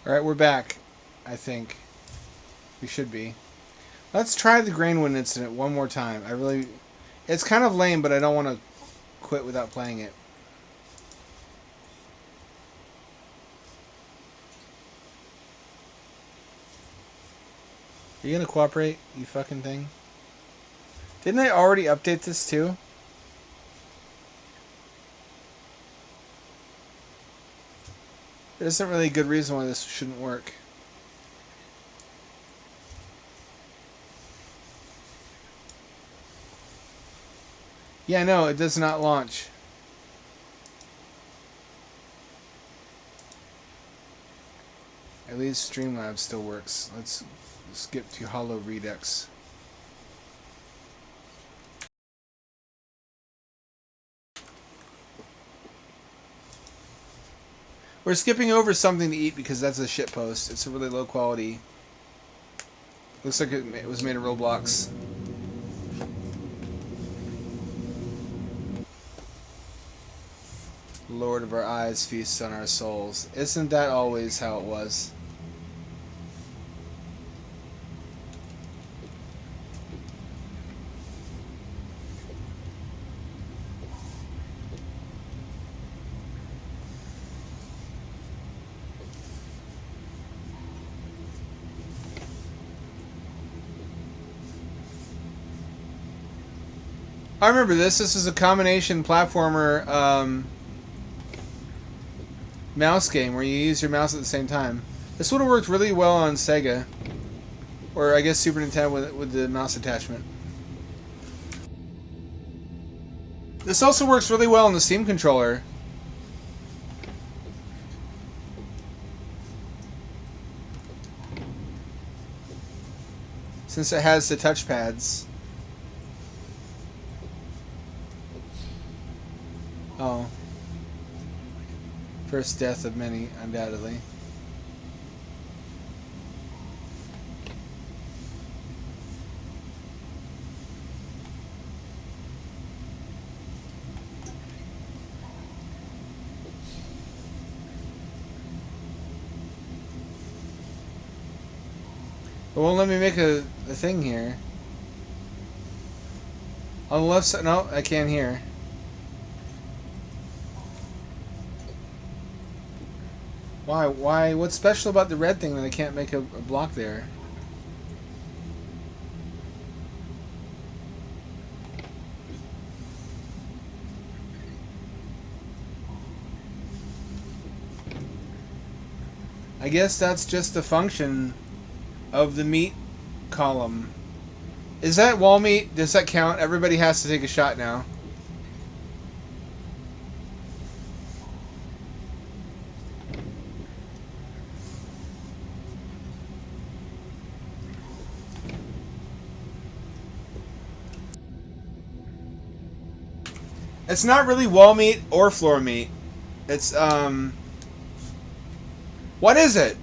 Alright, we're back. I think. We should be. Let's try the Grainwind incident one more time. It's kind of lame, but I don't want to quit without playing it. Are you gonna cooperate, you fucking thing? Didn't I already update this too? There isn't really a good reason why this shouldn't work. Yeah, no, it does not launch. At least Streamlabs still works. Let's skip to Hollow Redux. We're skipping over something to eat because that's a shitpost. It's a really low quality. Looks like it was made of Roblox. Lord of our eyes feasts on our souls. Isn't that always how it was? I remember this. This is a combination platformer mouse game where you use your mouse at the same time. This would have worked really well on Sega. Or I guess Super Nintendo with the mouse attachment. This also works really well on the Steam controller. Since it has the touchpads. Oh. First death of many, undoubtedly. It won't let me make a thing here. On the left side, no, I can't hear. Why? What's special about the red thing that I can't make a block there? I guess that's just a function of the meat column. Is that wall meat? Does that count? Everybody has to take a shot now. It's not really wall meat or floor meat. It's, what is it?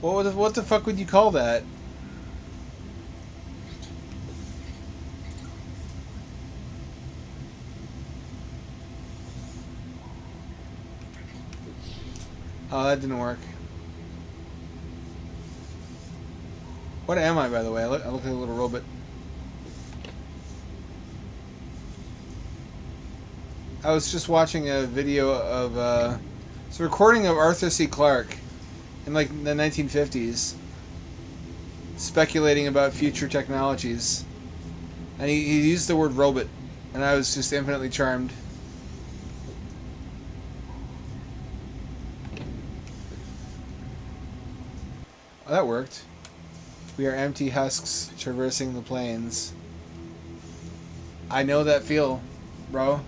What the fuck would you call that? Oh, that didn't work. What am I, by the way? I look like a little robot. I was just watching a video of it's a recording of Arthur C. Clarke in like the 1950s, speculating about future technologies, and he used the word robot, and I was just infinitely charmed. Oh, that worked. We are empty husks traversing the plains. I know that feel, bro.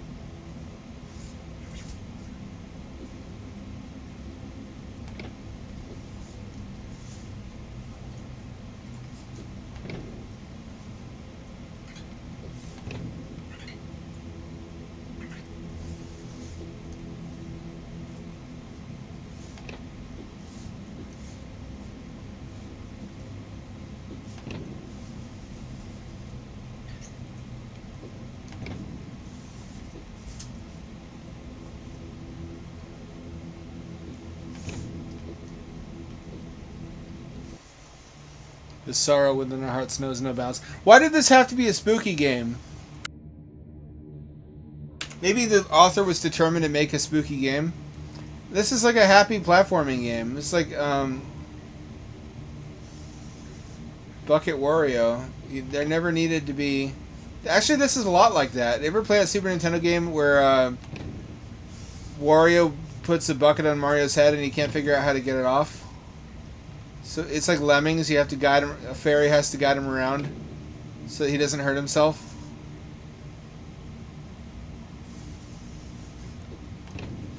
The sorrow within our hearts knows no bounds. Why did this have to be a spooky game? Maybe the author was determined to make a spooky game. This is like a happy platforming game. It's like Bucket Wario. There never needed to be... Actually, this is a lot like that. You ever play a Super Nintendo game where Wario puts a bucket on Mario's head and he can't figure out how to get it off? So it's like Lemmings. You have to guide him. A fairy has to guide him around so that he doesn't hurt himself.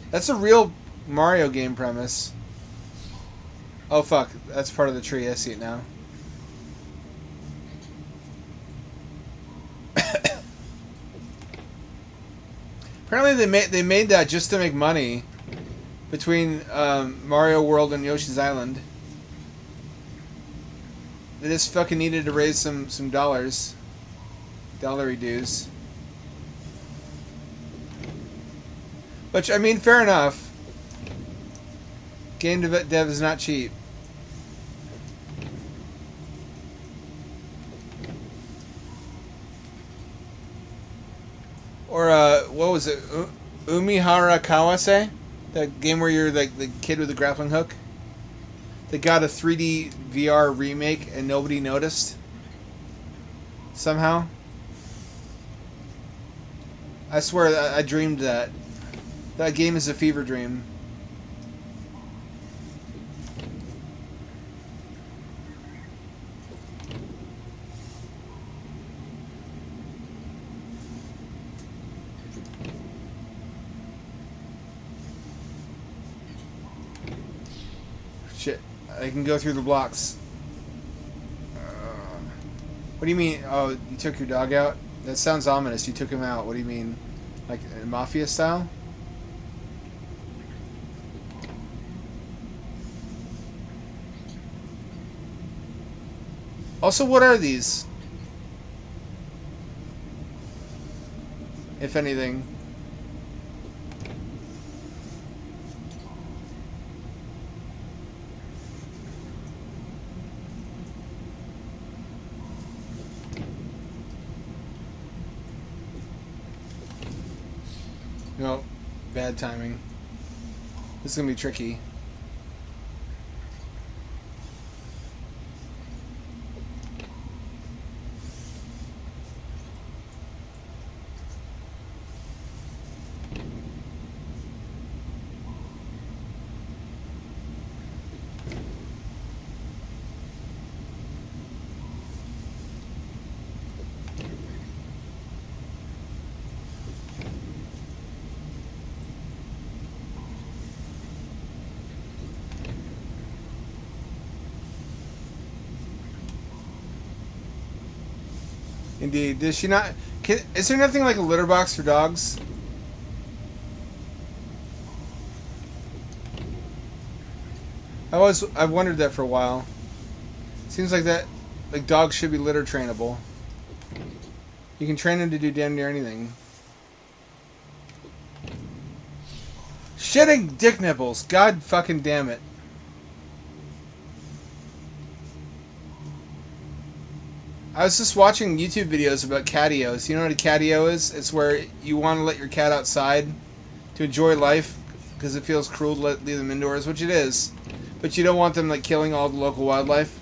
That's a real Mario game premise. Oh fuck, that's part of the tree. I see it now. Apparently they made that just to make money between Mario World and Yoshi's Island. They just fucking needed to raise some dollars. Dollary dues. Which, I mean, fair enough. Game dev is not cheap. Or, what was it? Umihara Kawase? That game where you're like the kid with the grappling hook? They got a 3D VR remake and nobody noticed. Somehow. I swear I dreamed that. That game is a fever dream. Shit. I can go through the blocks. What do you mean? Oh, you took your dog out? That sounds ominous. You took him out. What do you mean? Like mafia style? Also, what are these? If anything. No, bad timing. This is gonna be tricky. Indeed. Does she not... is there nothing like a litter box for dogs? I've wondered that for a while. Seems like that... Like, dogs should be litter trainable. You can train them to do damn near anything. Shitting dick nipples. God fucking damn it. I was just watching YouTube videos about catios. You know what a catio is? It's where you want to let your cat outside to enjoy life because it feels cruel to leave them indoors, which it is. But you don't want them like killing all the local wildlife.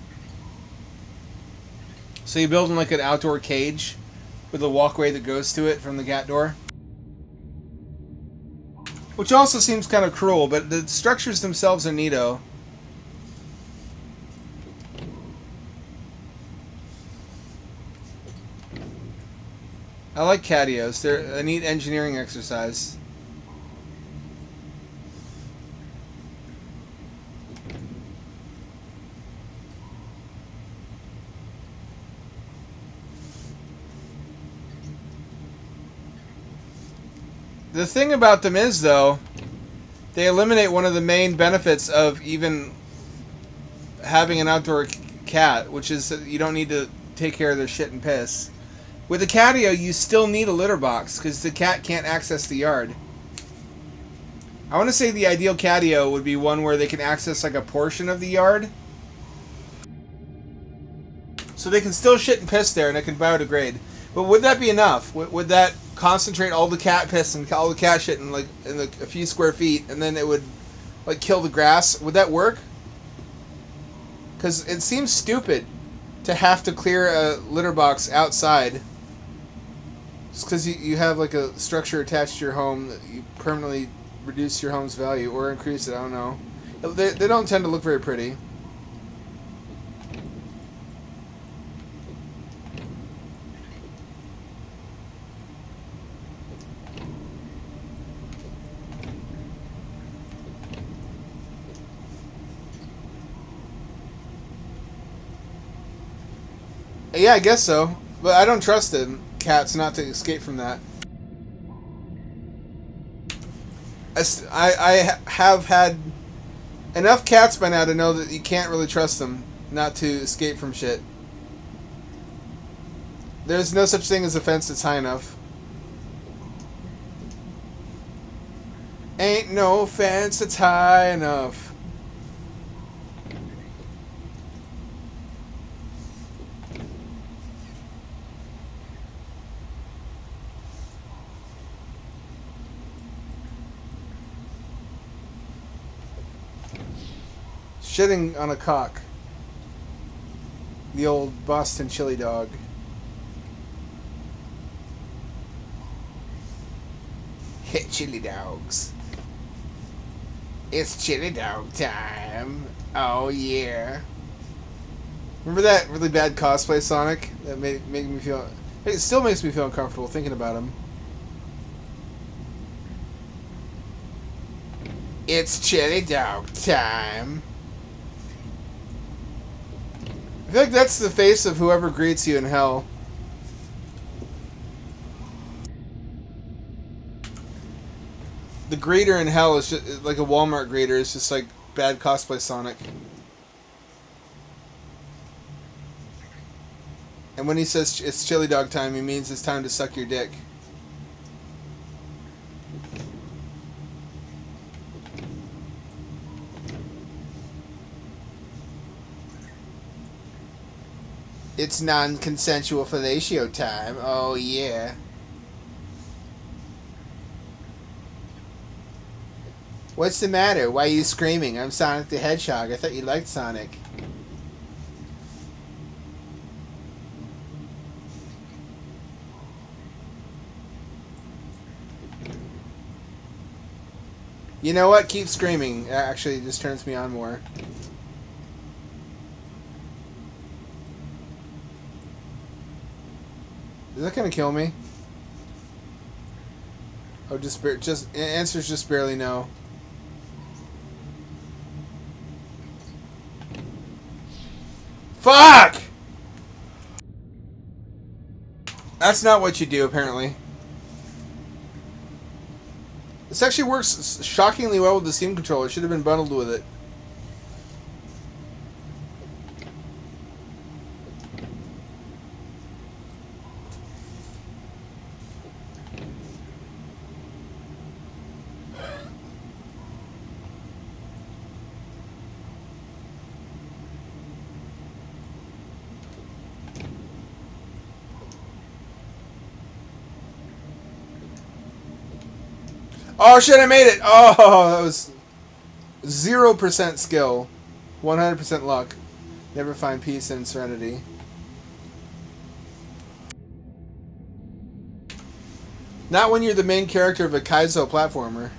So you build them like an outdoor cage with a walkway that goes to it from the cat door. Which also seems kind of cruel, but the structures themselves are neato. I like catios. They're a neat engineering exercise. The thing about them is, though, they eliminate one of the main benefits of even having an outdoor cat, which is that you don't need to take care of their shit and piss. With a catio, you still need a litter box because the cat can't access the yard. I want to say the ideal catio would be one where they can access like a portion of the yard. So they can still shit and piss there, and it can biodegrade. But would that be enough? Would that concentrate all the cat piss and all the cat shit in a few square feet, and then it would like kill the grass? Would that work? Because it seems stupid to have to clear a litter box outside. Just because you have like a structure attached to your home that you permanently reduce your home's value or increase it. I don't know. They don't tend to look very pretty. Yeah, I guess so. But I don't trust them, cats, not to escape from that. I have had enough cats by now to know that you can't really trust them not to escape from shit. There's no such thing as a fence that's high enough. Ain't no fence that's high enough. Shitting on a cock. The old Boston chili dog. Hit chili dogs. It's chili dog time. Oh yeah. Remember that really bad cosplay Sonic? That made me feel... It still makes me feel uncomfortable thinking about him. It's chili dog time. I feel like that's the face of whoever greets you in hell. The greeter in hell is just like a Walmart greeter. It's just like bad cosplay Sonic. And when he says it's chili dog time, he means it's time to suck your dick. It's non-consensual fellatio time. Oh, yeah. What's the matter? Why are you screaming? I'm Sonic the Hedgehog. I thought you liked Sonic. You know what? Keep screaming. Actually, it just turns me on more. Is that gonna kill me? Oh, just answer's just barely no. Fuck! That's not what you do, apparently. This actually works shockingly well with the Steam controller. It should have been bundled with it. Oh shit, I made it! Oh, that was 0% skill, 100% luck. Never find peace and serenity. Not when you're the main character of a Kaizo platformer.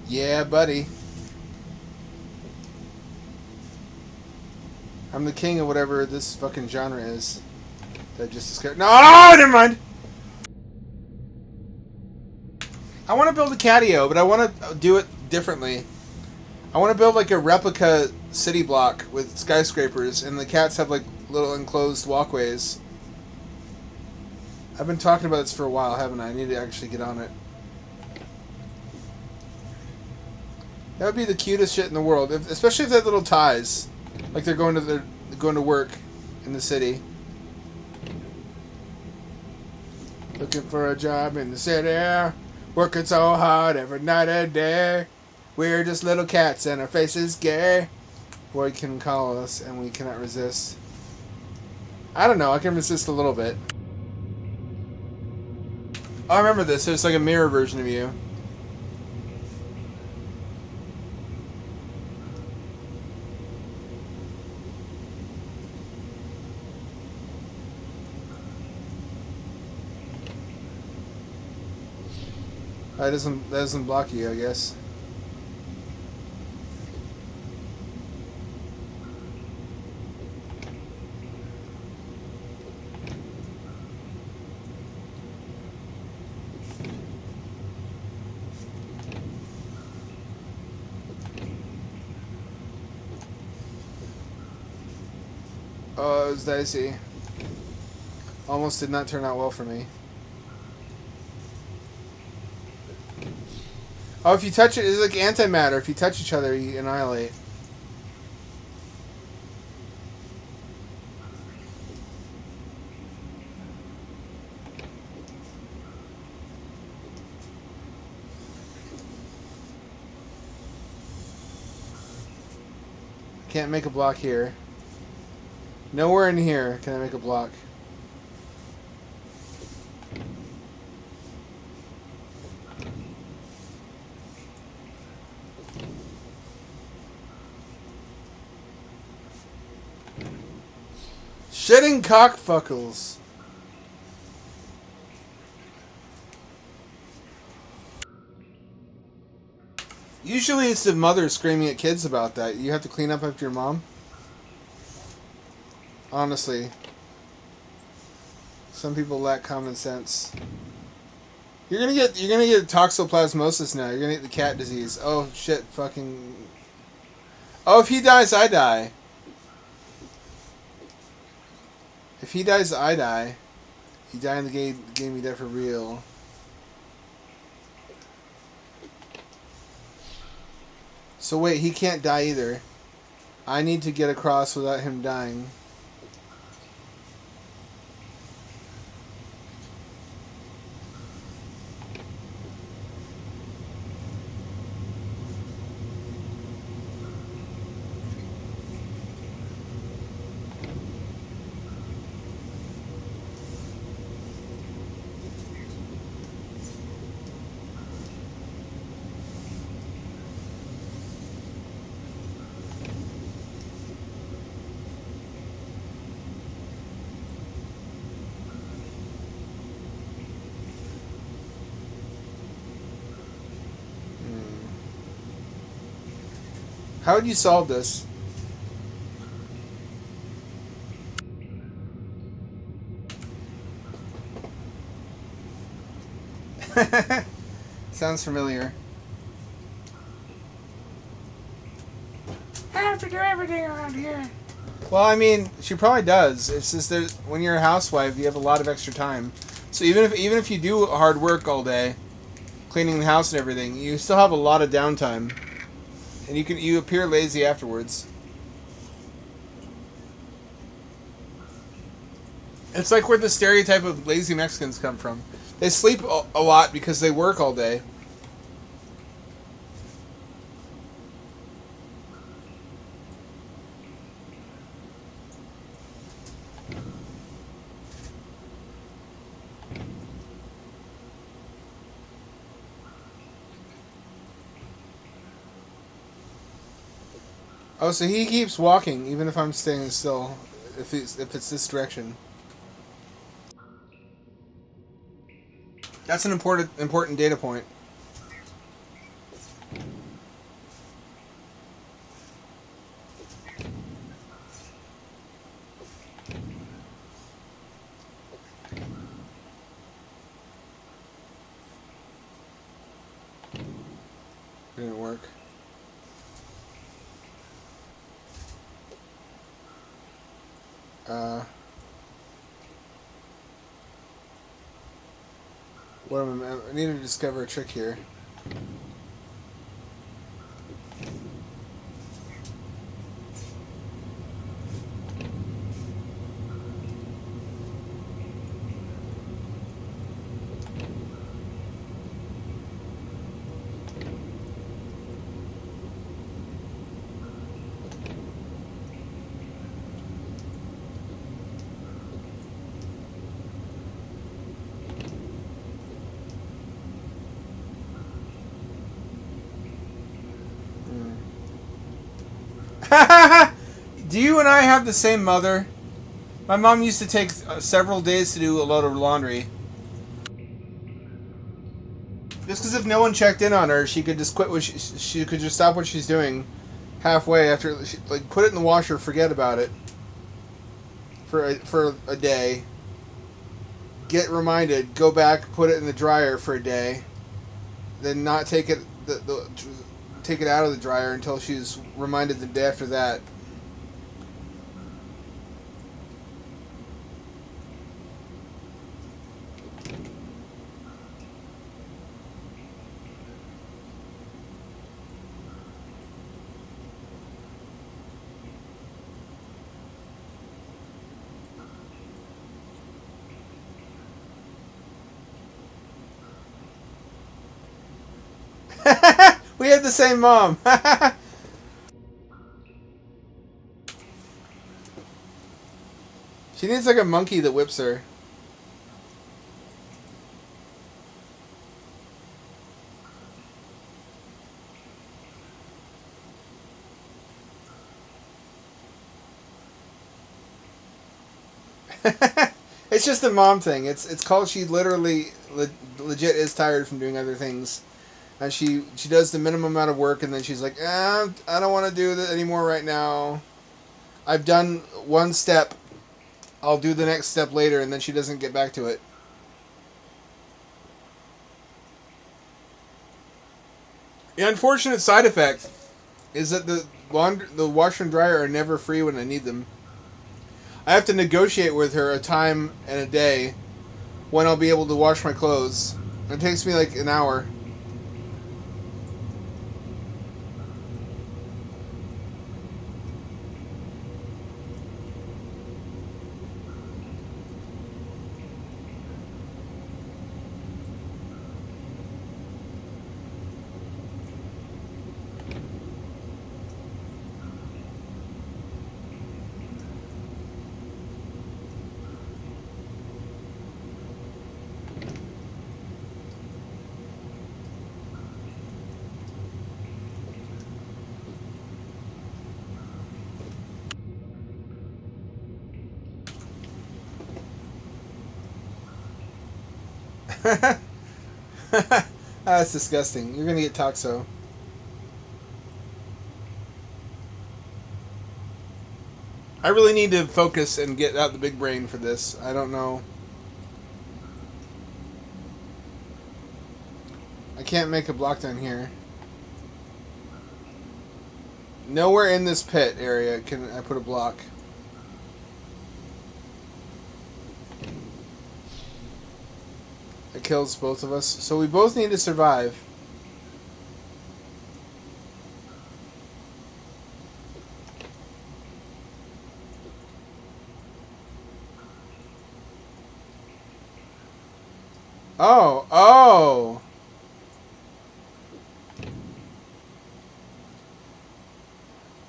Yeah, buddy. I'm the king of whatever this fucking genre is. That just discovered. No, never mind. I want to build a catio, but I want to do it differently. I want to build like a replica city block with skyscrapers, and the cats have like little enclosed walkways. I've been talking about this for a while, haven't I? I need to actually get on it. That would be the cutest shit in the world, especially if they have little ties, like they're going to work in the city. Looking for a job in the city, working so hard every night and day. We're just little cats and our faces gay. Boy can call us and we cannot resist. I don't know, I can resist a little bit. Oh, I remember this. There's like a mirror version of you. That doesn't block you, I guess. Oh, it was dicey. Almost did not turn out well for me. Oh, if you touch it, it's like antimatter. If you touch each other, you annihilate. Can't make a block here. Nowhere in here can I make a block. Shitting cockfuckles. Usually it's the mother screaming at kids about that. You have to clean up after your mom. Honestly. Some people lack common sense. You're gonna get toxoplasmosis now. You're gonna get the cat disease. Oh shit, fucking. Oh, if he dies, I die. If he dies, I die. He died in the game, he died for real. So wait, he can't die either. I need to get across without him dying. How would you solve this? Sounds familiar. I have to do everything around here. Well, I mean, she probably does. It's just that when you're a housewife, you have a lot of extra time. So even if you do hard work all day, cleaning the house and everything, you still have a lot of downtime. And you appear lazy afterwards. It's like where the stereotype of lazy Mexicans come from. They sleep a lot because they work all day. Oh, so he keeps walking even if I'm staying still, if it's this direction. That's an important data point. Didn't work. What am I need to discover a trick here. Do you and I have the same mother? My mom used to take several days to do a load of laundry. Just because if no one checked in on her, she could just quit. She could just stop what she's doing halfway after, like, put it in the washer, forget about it for a day. Get reminded, go back, put it in the dryer for a day, then not take it take it out of the dryer until she's reminded the day after that. We have the same mom. She needs like a monkey that whips her. It's just a mom thing. It's called she literally legit is tired from doing other things. And she does the minimum amount of work, and then she's like, I don't want to do that anymore right now. I've done one step. I'll do the next step later, and then she doesn't get back to it. The unfortunate side effect is that the washer and dryer are never free when I need them. I have to negotiate with her a time and a day when I'll be able to wash my clothes. It takes me like an hour. That's disgusting. You're gonna get toxo. I really need to focus and get out the big brain for this. I don't know. I can't make a block down here. Nowhere in this pit area can I put a block. It kills both of us. So we both need to survive. Oh, oh.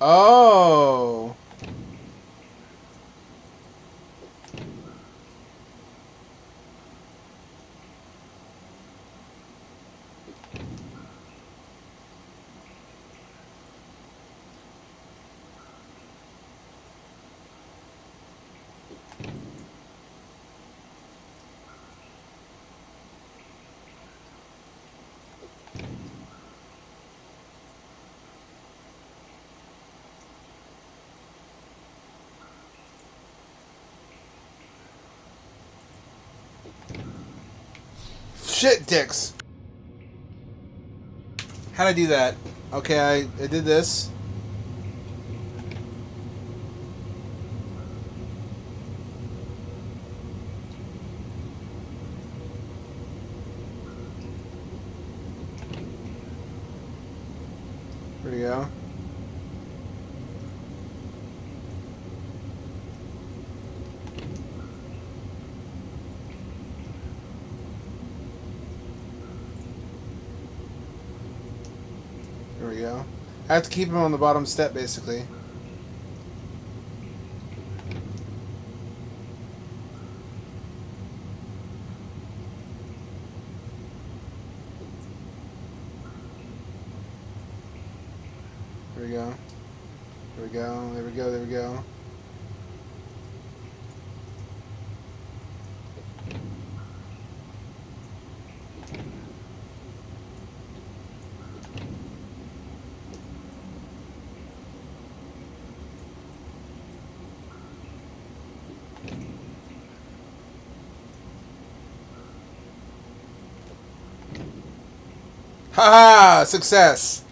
Oh. Shit dicks. How'd I do that? Okay, I did this. There we go. There we go. I have to keep him on the bottom step, basically. There we go. There we go. There we go. There we go. Haha! Success!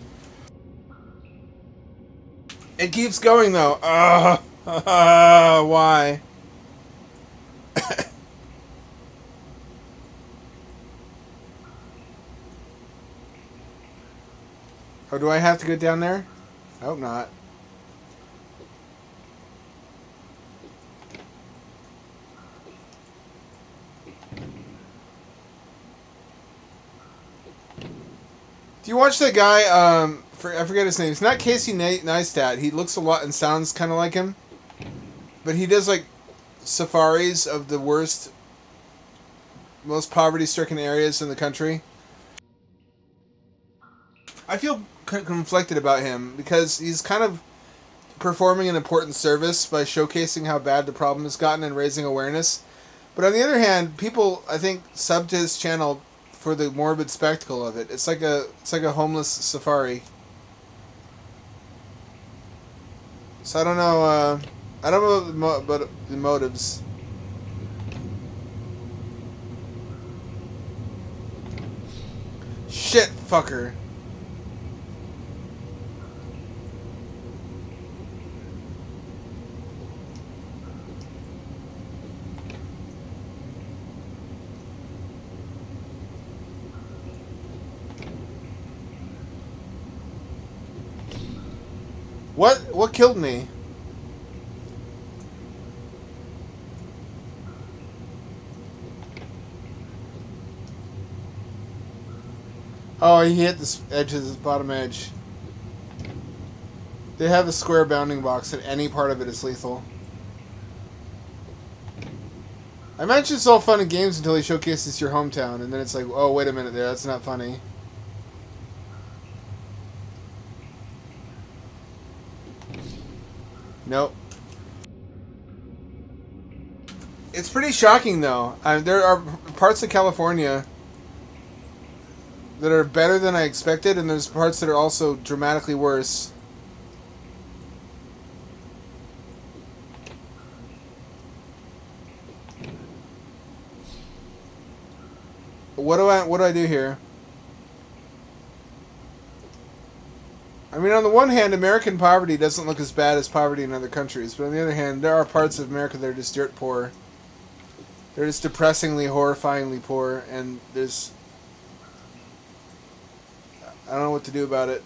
It keeps going though. Why? Oh, do I have to get down there? I hope not. Do you watch that guy? I forget his name. It's not Casey Neistat. He looks a lot and sounds kind of like him, but he does like safaris of the worst, most poverty-stricken areas in the country. I feel conflicted about him because he's kind of performing an important service by showcasing how bad the problem has gotten and raising awareness. But on the other hand, people, I think, sub to his channel for the morbid spectacle of it. It's like a homeless safari. So I don't know. I don't know about the motives. Shit, fucker. What killed me? Oh, he hit the edge of his bottom edge. They have a square bounding box, and any part of it is lethal. I imagine it's all fun and games until he showcases your hometown, and then it's like, oh, wait a minute there, that's not funny. Nope. It's pretty shocking, though. There are parts of California that are better than I expected, and there's parts that are also dramatically worse. What do I do here? I mean, on the one hand, American poverty doesn't look as bad as poverty in other countries, but on the other hand, there are parts of America that are just dirt poor. They're just depressingly, horrifyingly poor, and there's... I don't know what to do about it.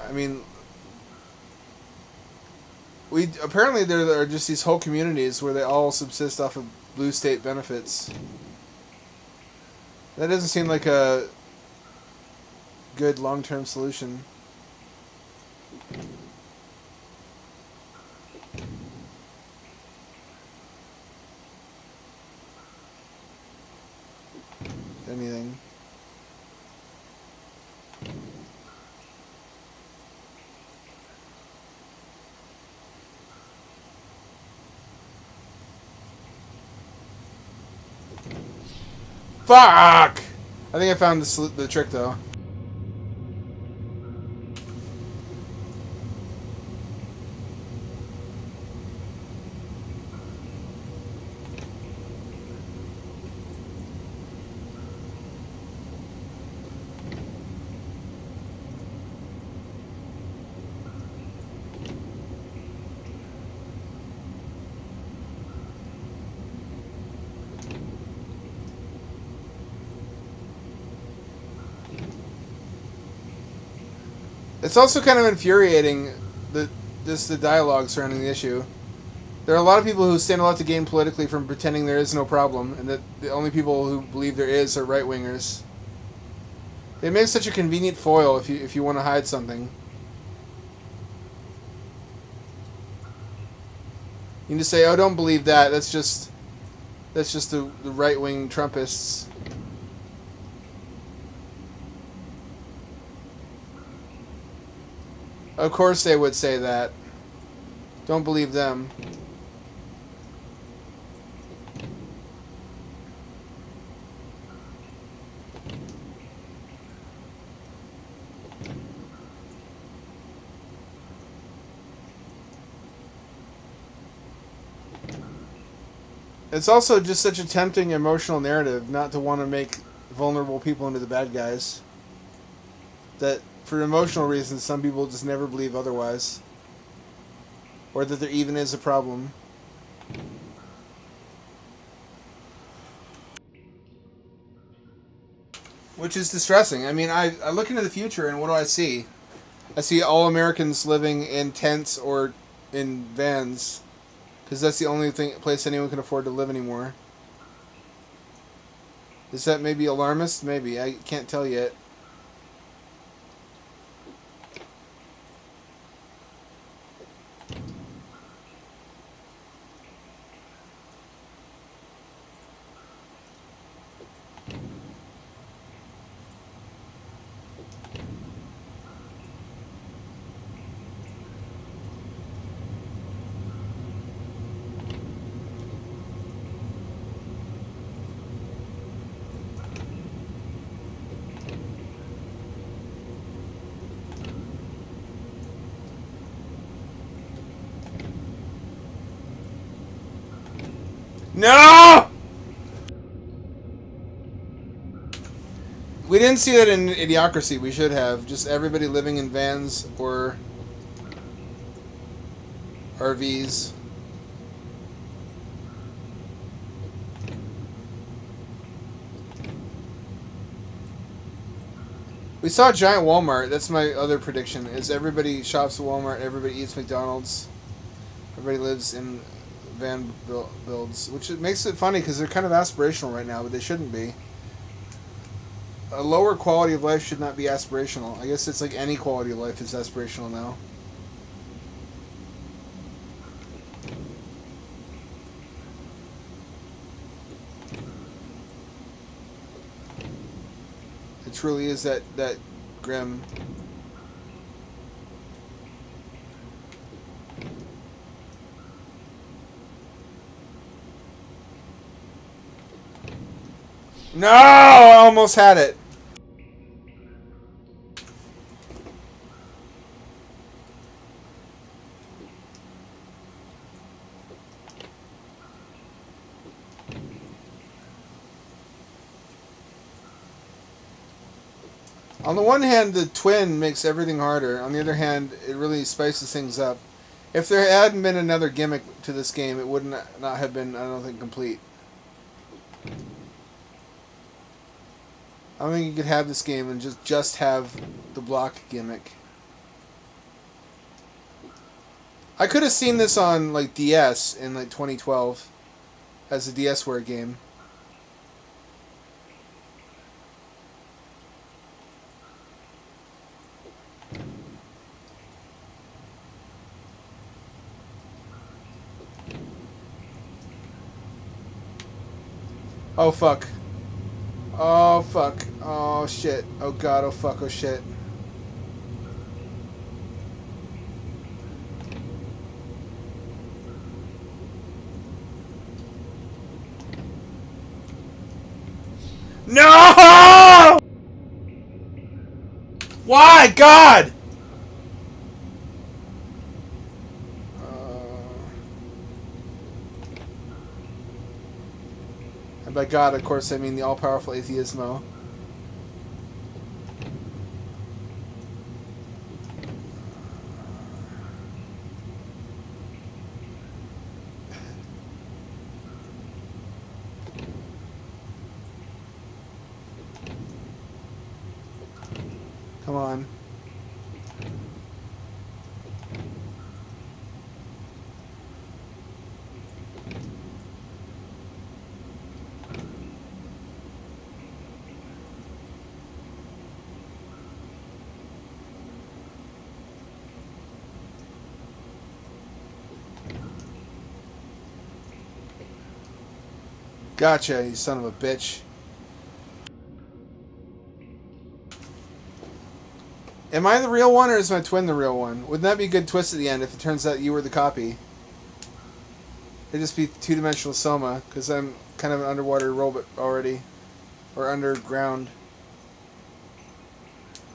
I mean... Apparently there are just these whole communities where they all subsist off of blue state benefits. That doesn't seem like a good long-term solution. Anything. Fuck! I think I found the trick though. It's also kind of infuriating the dialogue surrounding the issue. There are a lot of people who stand a lot to gain politically from pretending there is no problem, and that the only people who believe there is are right wingers. It makes such a convenient foil if you want to hide something. You can just say, "Oh, don't believe that. That's just the right wing Trumpists." Of course they would say that. Don't believe them. It's also just such a tempting emotional narrative not to want to make vulnerable people into the bad guys. That for emotional reasons, some people just never believe otherwise. Or that there even is a problem. Which is distressing. I mean, I look into the future and what do I see? I see all Americans living in tents or in vans. Because that's the only place anyone can afford to live anymore. Is that maybe alarmist? Maybe. I can't tell yet. No! We didn't see that in Idiocracy. We should have. Just everybody living in vans or RVs. We saw a giant Walmart. That's my other prediction. Is everybody shops at Walmart, everybody eats McDonald's, everybody lives in van builds, which makes it funny because they're kind of aspirational right now, but they shouldn't be. A lower quality of life should not be aspirational. I guess it's like any quality of life is aspirational now. It truly is that grim. No! I almost had it. On the one hand, the twin makes everything harder. On the other hand, it really spices things up. If there hadn't been another gimmick to this game, it would not have been, I don't think, complete. I don't think you could have this game and just have the block gimmick. I could have seen this on like DS in like 2012 as a DSware game. Oh fuck. Oh fuck. Oh shit. Oh god. Oh fuck. Oh shit. No! Why? God! And by God, of course, I mean the all-powerful Atheismo. Come on. Gotcha, you son of a bitch. Am I the real one, or is my twin the real one? Wouldn't that be a good twist at the end if it turns out you were the copy? It'd just be two-dimensional Soma, because I'm kind of an underwater robot already. Or underground.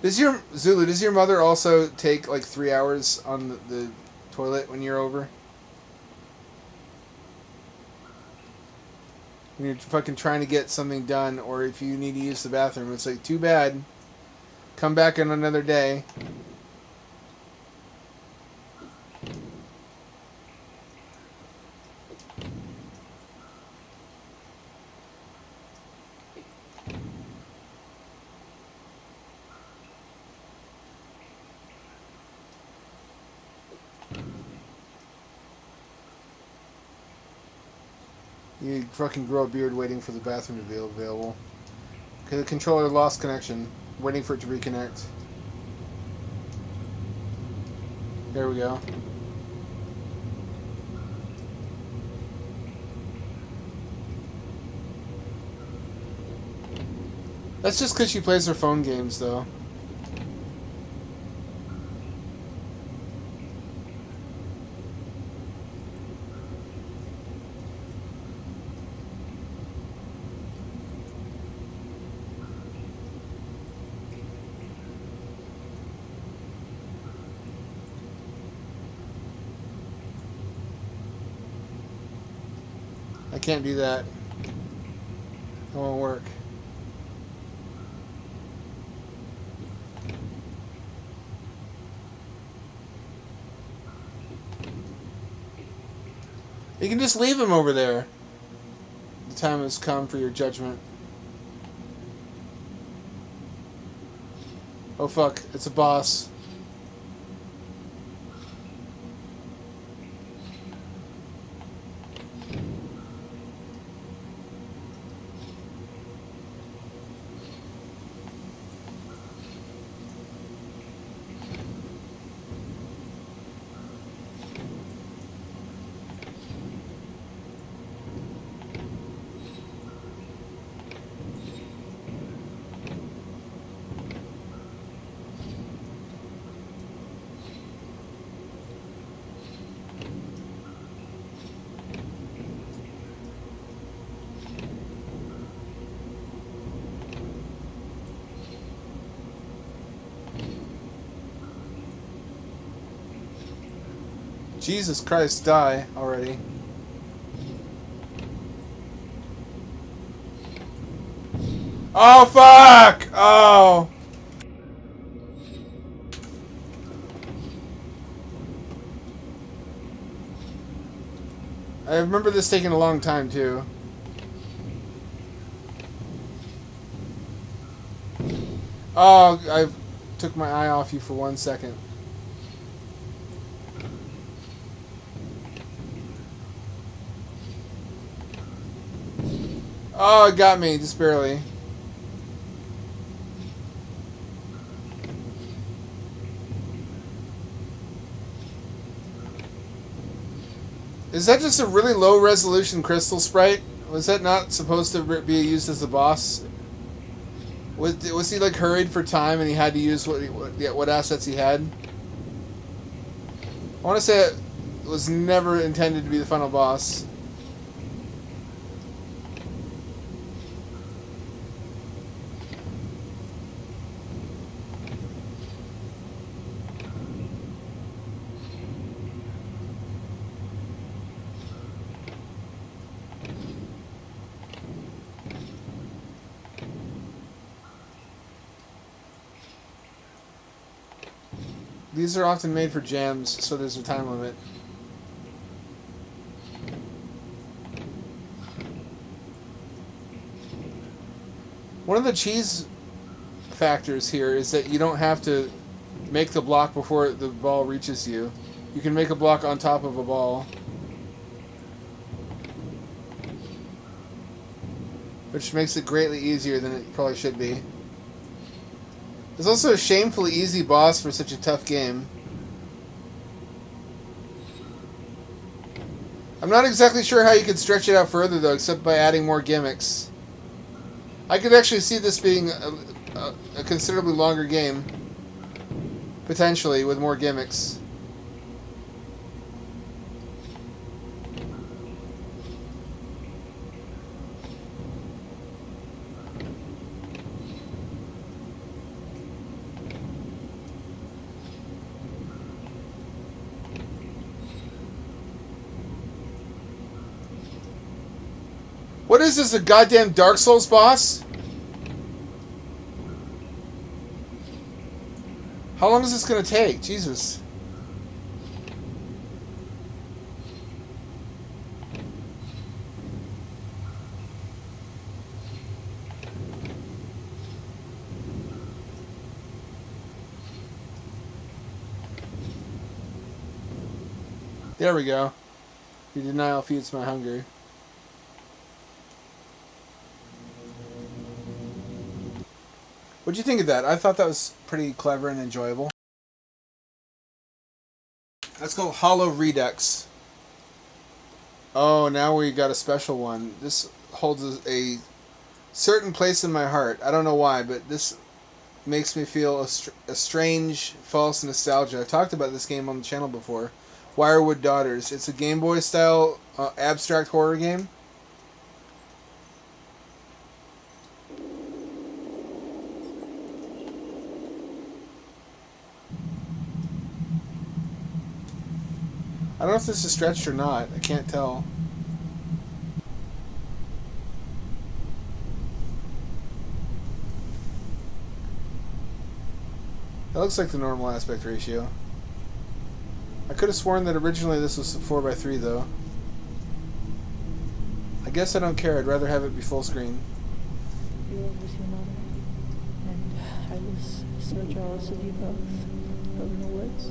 Does your mother also take like 3 hours on the toilet when you're over? When you're fucking trying to get something done, or if you need to use the bathroom, it's like, too bad. Come back in another day. You fucking grow a beard waiting for the bathroom to be available. Okay, the controller lost connection. Waiting for it to reconnect. There we go. That's just because she plays her phone games, though. I can't do that. It won't work. You can just leave him over there. The time has come for your judgment. Oh fuck, it's a boss. Jesus Christ, die already. Oh, fuck! Oh! I remember this taking a long time, too. Oh, I took my eye off you for 1 second. Oh, it got me, just barely. Is that just a really low resolution crystal sprite? Was that not supposed to be used as a boss? Was he like hurried for time and he had to use what assets he had? I want to say it was never intended to be the final boss. These are often made for jams, so there's a time limit. One of the cheese factors here is that you don't have to make the block before the ball reaches you. You can make a block on top of a ball. Which makes it greatly easier than it probably should be. There's also a shamefully easy boss for such a tough game. I'm not exactly sure how you could stretch it out further, though, except by adding more gimmicks. I could actually see this being a considerably longer game. Potentially, with more gimmicks. What is this, a goddamn Dark Souls boss? How long is this going to take? Jesus. There we go. Your denial feeds my hunger. What'd you think of that? I thought that was pretty clever and enjoyable. That's called Hollow Redux. Oh, now we got a special one. This holds a certain place in my heart. I don't know why, but this makes me feel a strange, false nostalgia. I've talked about this game on the channel before. Wirewood Daughters. It's a Game Boy style abstract horror game. I don't know if this is stretched or not. I can't tell. That looks like the normal aspect ratio. I could have sworn that originally this was 4:3 though. I guess I don't care. I'd rather have it be full screen. You live with your mother, and I was so jealous of you both. Out in the woods,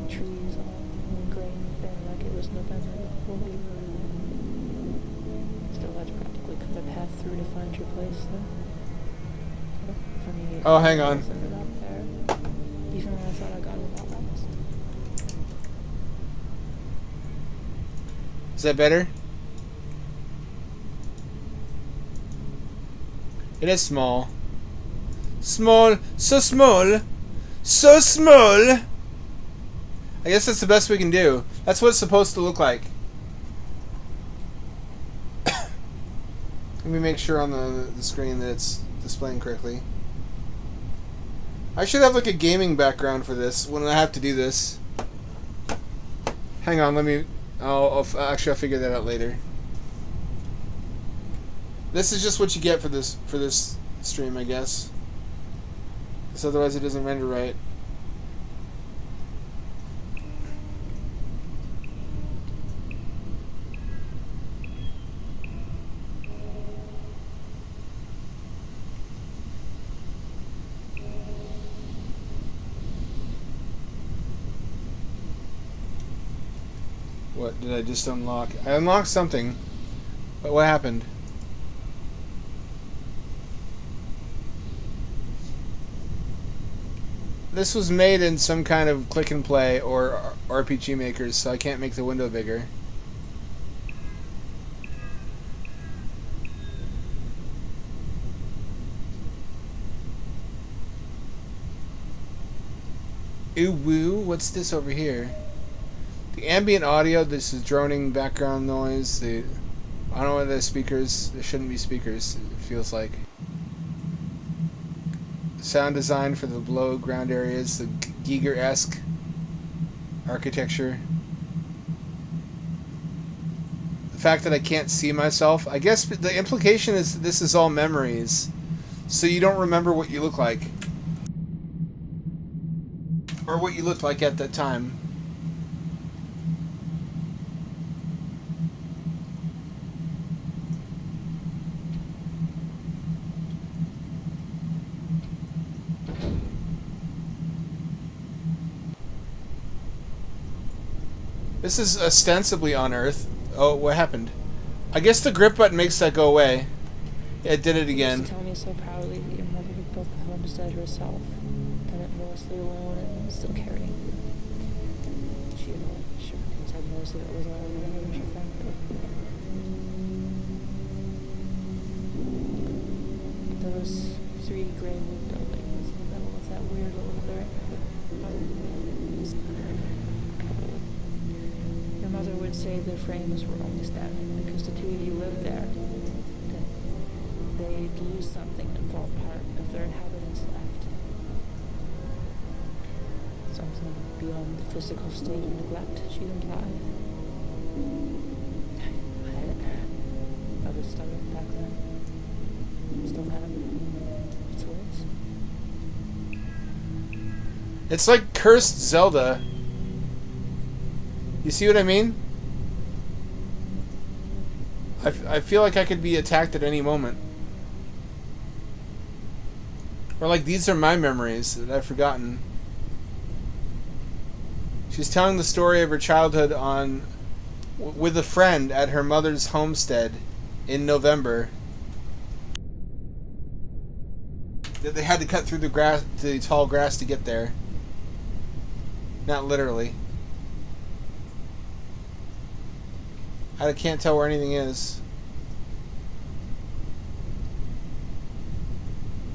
trees all green and like it was November. Still had to practically cut a path through to find your place, though. For me, oh, hang on. Ended up there, even when I thought I got it all lost. Is that better? It is small. Small. So small. So small. I guess that's the best we can do. That's what it's supposed to look like. Let me make sure on the screen that it's displaying correctly. I should have like a gaming background for this when I have to do this. Hang on, let me... I'll figure that out later. This is just what you get for this stream, I guess. Because otherwise it doesn't render right. What did I just unlock? I unlocked something. But what happened? This was made in some kind of click and play or RPG makers, so I can't make the window bigger. Ooh woo, what's this over here? The ambient audio, this is droning background noise. I don't know whether they're speakers. There shouldn't be speakers, it feels like. Sound design for the below ground areas, the Giger-esque architecture. The fact that I can't see myself. I guess the implication is this is all memories. So you don't remember what you look like. Or what you looked like at that time. This is ostensibly on Earth. Oh, what happened? I guess the grip button makes that go away. Yeah, it did it again. You used to tell me so proudly that your mother had built the homestead herself, done it mostly alone and still carrying you. She sure can tell most of it was all renovation factory. Those 3 gray wood buildings in the middle of that weird little clearing. Your mother would say the frames were only standing because the 2 of you lived there. That they'd lose something and fall apart if their inhabitants left. Something beyond the physical state of neglect, she'd imply. I was stubborn back then. Still have its ways. It's like cursed Zelda. You see what I mean? I feel like I could be attacked at any moment. Or like these are my memories that I've forgotten. She's telling the story of her childhood with a friend at her mother's homestead in November. That they had to cut through the tall grass to get there. Not literally. I can't tell where anything is.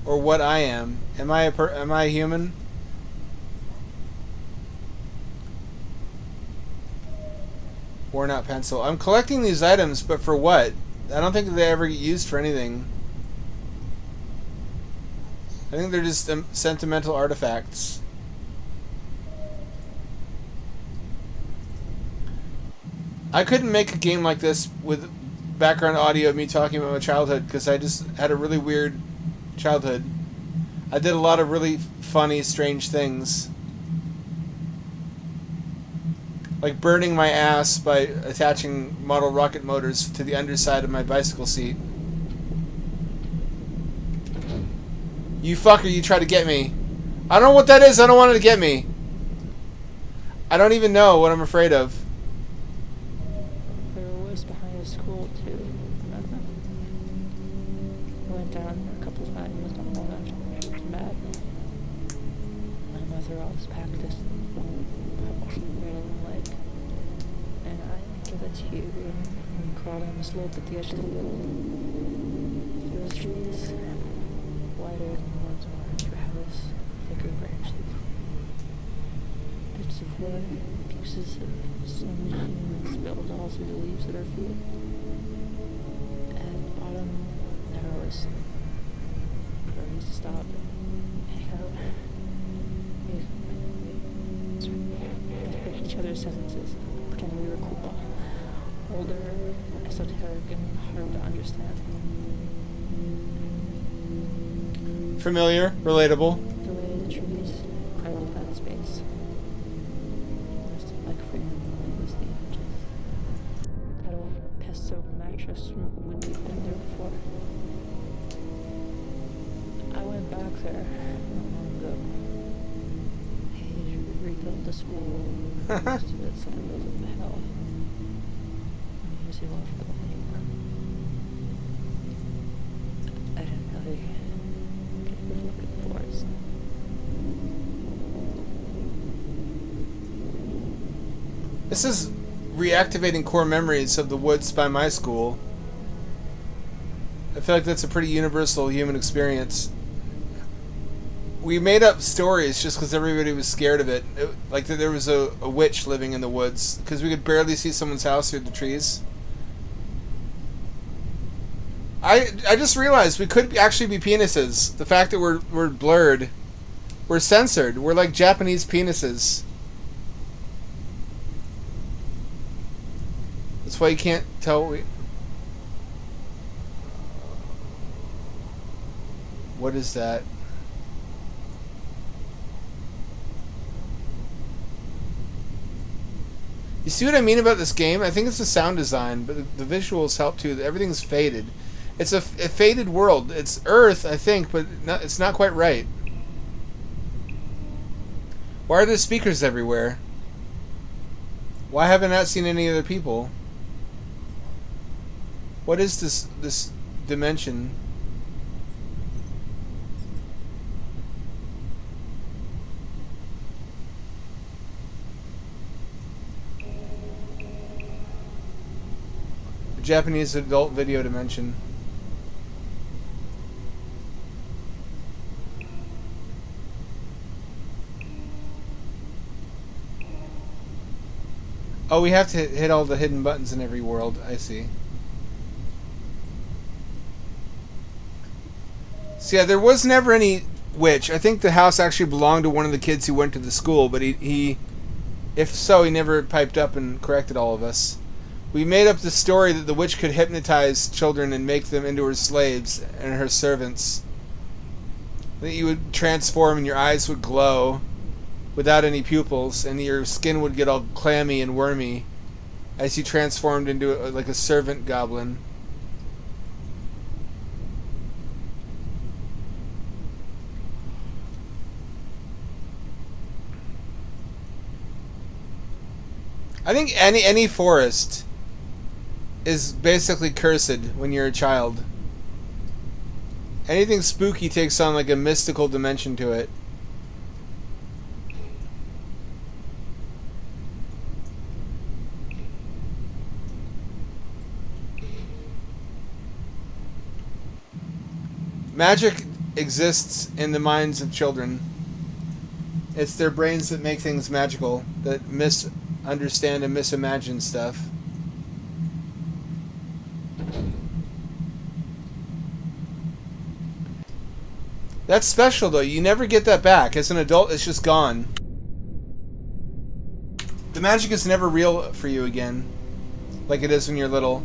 Or what I am. Am I a human? Worn out pencil. I'm collecting these items, but for what? I don't think they ever get used for anything. I think they're just sentimental artifacts. I couldn't make a game like this with background audio of me talking about my childhood because I just had a really weird childhood. I did a lot of really funny, strange things. Like burning my ass by attaching model rocket motors to the underside of my bicycle seat. You fucker, you tried to get me. I don't know what that is, I don't want it to get me. I don't even know what I'm afraid of. There were woods behind the school, too. Remember? I went down a couple of times, not long after she was mad. My mother always packed this pebble right on the lake. And I give it to you, and crawl down the slope at the edge of the field. Through the trees, wider than the ones around your house, thicker branches. Bits of wood, pieces of sun spilled all through the leaves at our feet. At the bottom, narrowest, where we used to stop and hang out. We'd finish each other's sentences, pretend we were cool. Older, esoteric, and hard to understand. Familiar, relatable. The way the trees crowded that space. Rested like freedom was the images. That old pest-soaked mattress when we'd been there before. I went back there not long ago. They rebuilt the school. Most of its sandals of the hell. I'm using one for them anymore. I didn't really get a good look at the forest. This is reactivating core memories of the woods by my school. I feel like that's a pretty universal human experience. We made up stories just because everybody was scared of it. Like that there was a witch living in the woods because we could barely see someone's house through the trees. I just realized we could actually be penises. The fact that we're blurred, we're censored. We're like Japanese penises. That's why you can't tell. What is that? You see what I mean about this game? I think it's the sound design, but the visuals help too. Everything's faded. It's a faded world. It's Earth, I think, but it's not quite right. Why are there speakers everywhere? Why haven't I seen any other people? What is this dimension? Japanese adult video to mention. Oh, we have to hit all the hidden buttons in every world. I see. So yeah, there was never any witch. I think the house actually belonged to one of the kids who went to the school, but he if so, he never piped up and corrected all of us. We made up the story that the witch could hypnotize children and make them into her slaves and her servants. That you would transform and your eyes would glow without any pupils, and your skin would get all clammy and wormy as you transformed into like a servant goblin. I think any forest is basically cursed when you're a child. Anything spooky takes on like a mystical dimension to it. Magic exists in the minds of children. It's their brains that make things magical, that misunderstand and misimagine stuff. That's special though, you never get that back. As an adult, it's just gone. The magic is never real for you again, like it is when you're little.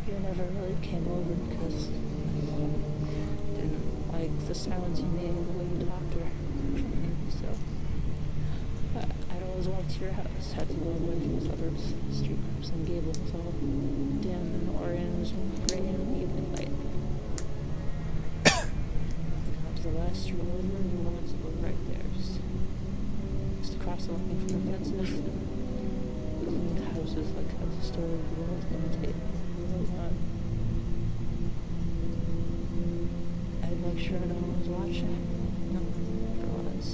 You never really came over because my mom didn't like the sounds you made the way you talked to her. So I'd always walk to your house, had to go away from the suburbs, street lamps and gables all dim and orange and gray in the evening light. Got to the last street over and your mom's right there, just across the line from the fences and cleaned houses like how the story would always imitate. I'd make sure no one was watching. No one ever was.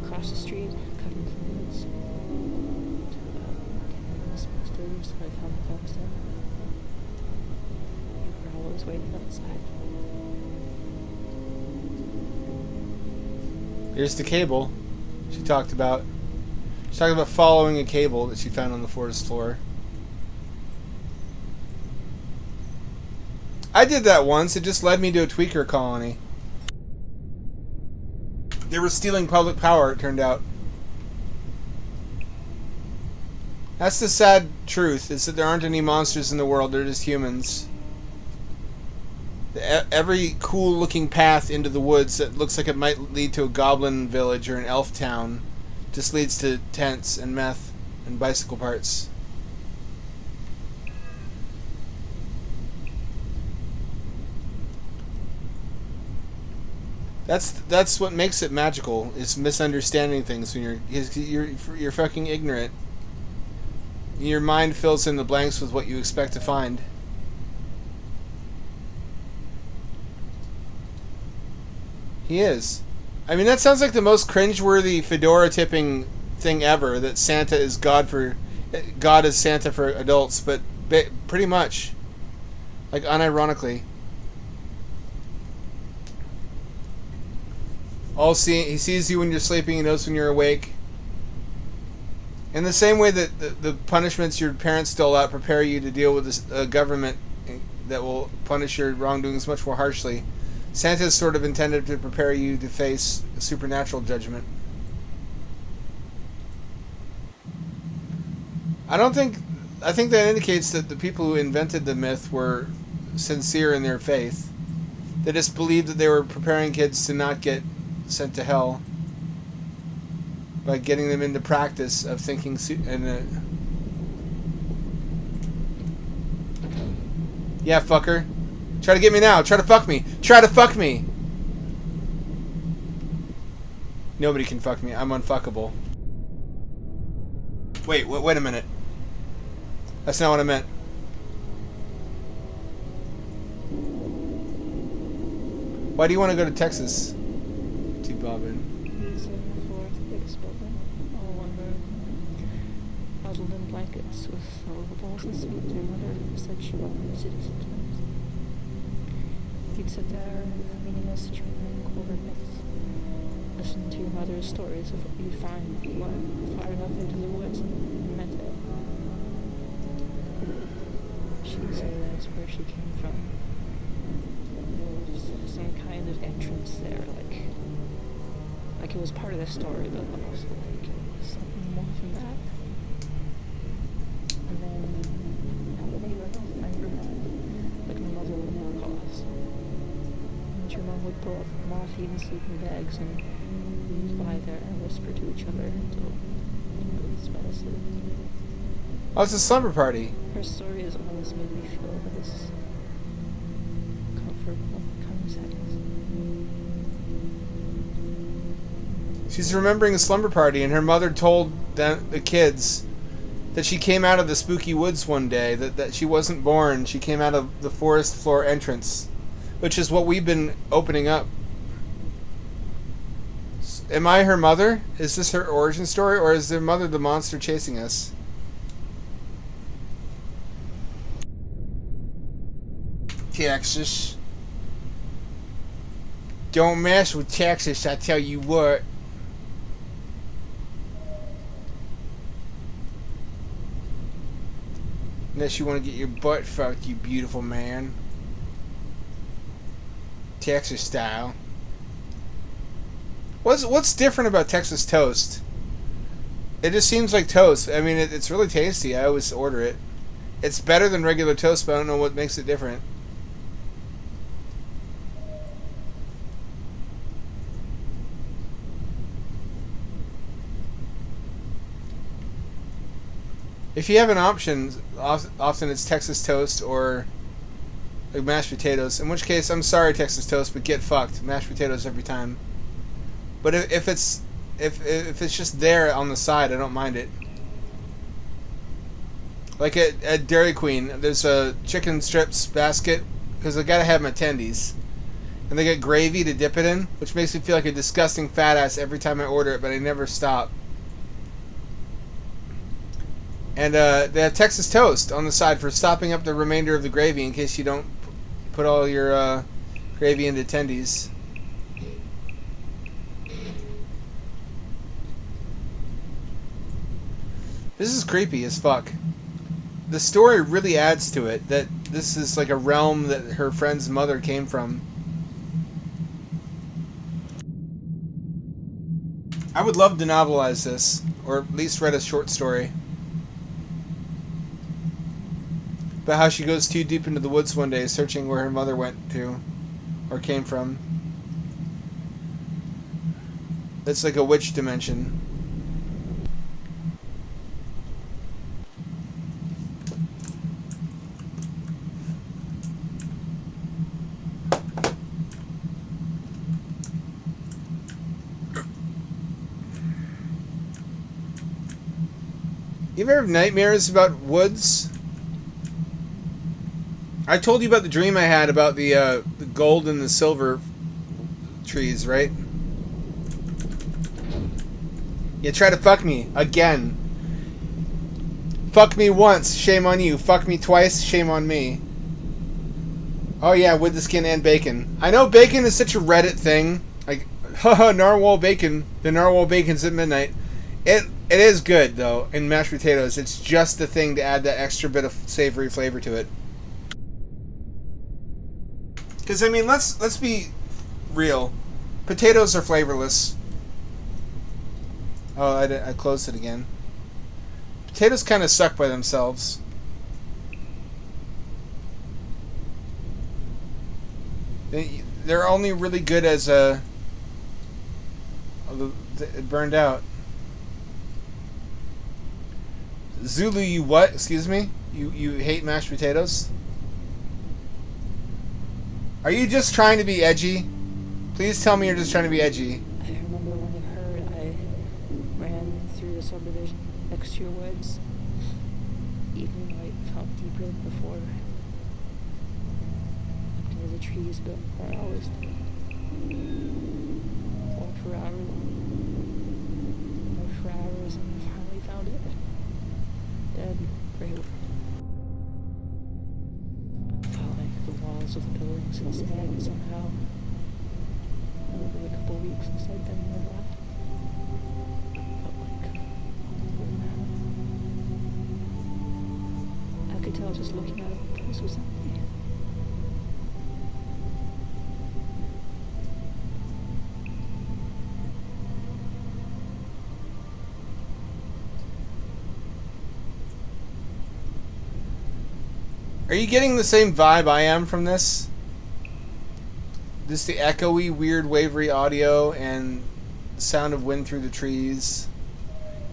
Across the street, covered in woods. To about 10 minutes upstairs, I found the homestead. You were always waiting outside. Here's the cable she talked about. She's talking about following a cable that she found on the forest floor. I did that once. It just led me to a tweaker colony. They were stealing public power, it turned out. That's the sad truth, is that there aren't any monsters in the world, they're just humans. Every cool-looking path into the woods that looks like it might lead to a goblin village or an elf town just leads to tents and meth and bicycle parts. That's what makes it magical, is misunderstanding things when you're fucking ignorant. Your mind fills in the blanks with what you expect to find. He is. I mean, that sounds like the most cringeworthy fedora tipping thing ever, that Santa is God is Santa for adults, but pretty much. Like, unironically. He sees you when you're sleeping, he knows when you're awake. In the same way that the punishments your parents dole out prepare you to deal with a government that will punish your wrongdoings much more harshly, Santa is sort of intended to prepare you to face supernatural judgment. I think that indicates that the people who invented the myth were sincere in their faith. They just believed that they were preparing kids to not get sent to hell by getting them into practice of thinking yeah, fucker. Try to get me now. Try to fuck me. Try to fuck me. Nobody can fuck me. I'm unfuckable. Wait a minute. That's not what I meant. Why do you want to go to Texas? bobbing. He's on the floor of the biggest building, all one room, huddled in blankets with all the balls and seeds. Your mother said she wanted to visit sometimes. He'd sit there, meaningless, chewing quarter bits. Listen to your mother's stories of what you'd find if you went far enough into the woods and meant it. She'd say that's where she came from. There was some kind of entrance there, like it was part of the story, but also like it was something more than that. And then out the neighborhood, like my mother would never call us. And your mom would pull up moth-eaten sleeping bags and we'd lie there and whisper to each other until we fell asleep. Oh, it's a slumber party. Her story has always made me feel this comfortable kind of sadness. She's remembering a slumber party, and her mother told the kids that she came out of the spooky woods one day, that she wasn't born. She came out of the forest floor entrance, which is what we've been opening up. Am I her mother? Is this her origin story, or is their mother the monster chasing us? Texas. Don't mess with Texas, I tell you what. Unless you want to get your butt fucked, you beautiful man. Texas style. What's different about Texas toast? It just seems like toast. I mean, it's really tasty. I always order it. It's better than regular toast, but I don't know what makes it different. If you have an option, often it's Texas toast or like mashed potatoes. In which case, I'm sorry, Texas toast, but get fucked. Mashed potatoes every time. But if it's just there on the side, I don't mind it. Like at Dairy Queen, there's a chicken strips basket because I gotta have my tendies, and they get gravy to dip it in, which makes me feel like a disgusting fat ass every time I order it, but I never stop. And they have Texas toast on the side for stopping up the remainder of the gravy in case you don't put all your gravy into tendies. This is creepy as fuck. The story really adds to it that this is like a realm that her friend's mother came from. I would love to novelize this, or at least read a short story. About how she goes too deep into the woods one day, searching where her mother went to, or came from. It's like a witch dimension. You ever have nightmares about woods? I told you about the dream I had about the gold and the silver trees, right? You try to fuck me again. Fuck me once, shame on you. Fuck me twice, shame on me. Oh yeah, with the skin and bacon. I know bacon is such a Reddit thing. Like, haha, narwhal bacon. The narwhal bacon's at midnight. It is good though in mashed potatoes. It's just the thing to add that extra bit of savory flavor to it. Because I mean, let's be real. Potatoes are flavorless. Oh, I closed it again. Potatoes kind of suck by themselves. They're only really good as a. It burned out. Zulu, you what? Excuse me? You hate mashed potatoes? Are you just trying to be edgy? Please tell me you're just trying to be edgy. I remember when I heard I ran through the subdivision next to your woods. Even though I felt deeper than before. Up near the trees, but I always did. Walked for hours. For hours, and finally found it. Dead, great. Felt like the walls of the buildings had sagged somehow. Over the couple weeks since I'd been there last. Felt like I could tell just looking at it, the place was empty. Are you getting the same vibe I am from this? Just the echoey, weird, wavery audio and sound of wind through the trees.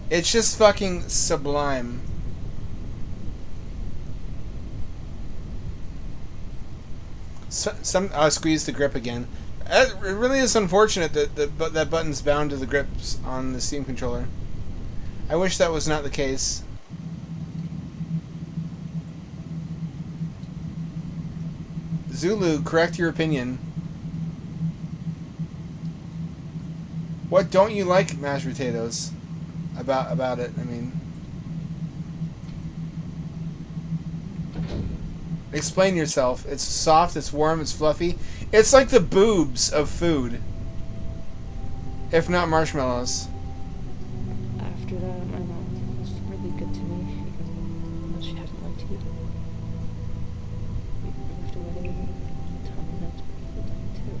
It's just fucking sublime. I'll squeeze the grip again. It really is unfortunate that that button's bound to the grips on the Steam controller. I wish that was not the case. Zulu, correct your opinion. What don't you like mashed potatoes about it? I mean, explain yourself. It's soft, it's warm, it's fluffy. It's like the boobs of food, if not marshmallows. After that, my mom was really good to me, even though she hadn't liked it. We moved away and told me that's what people done too.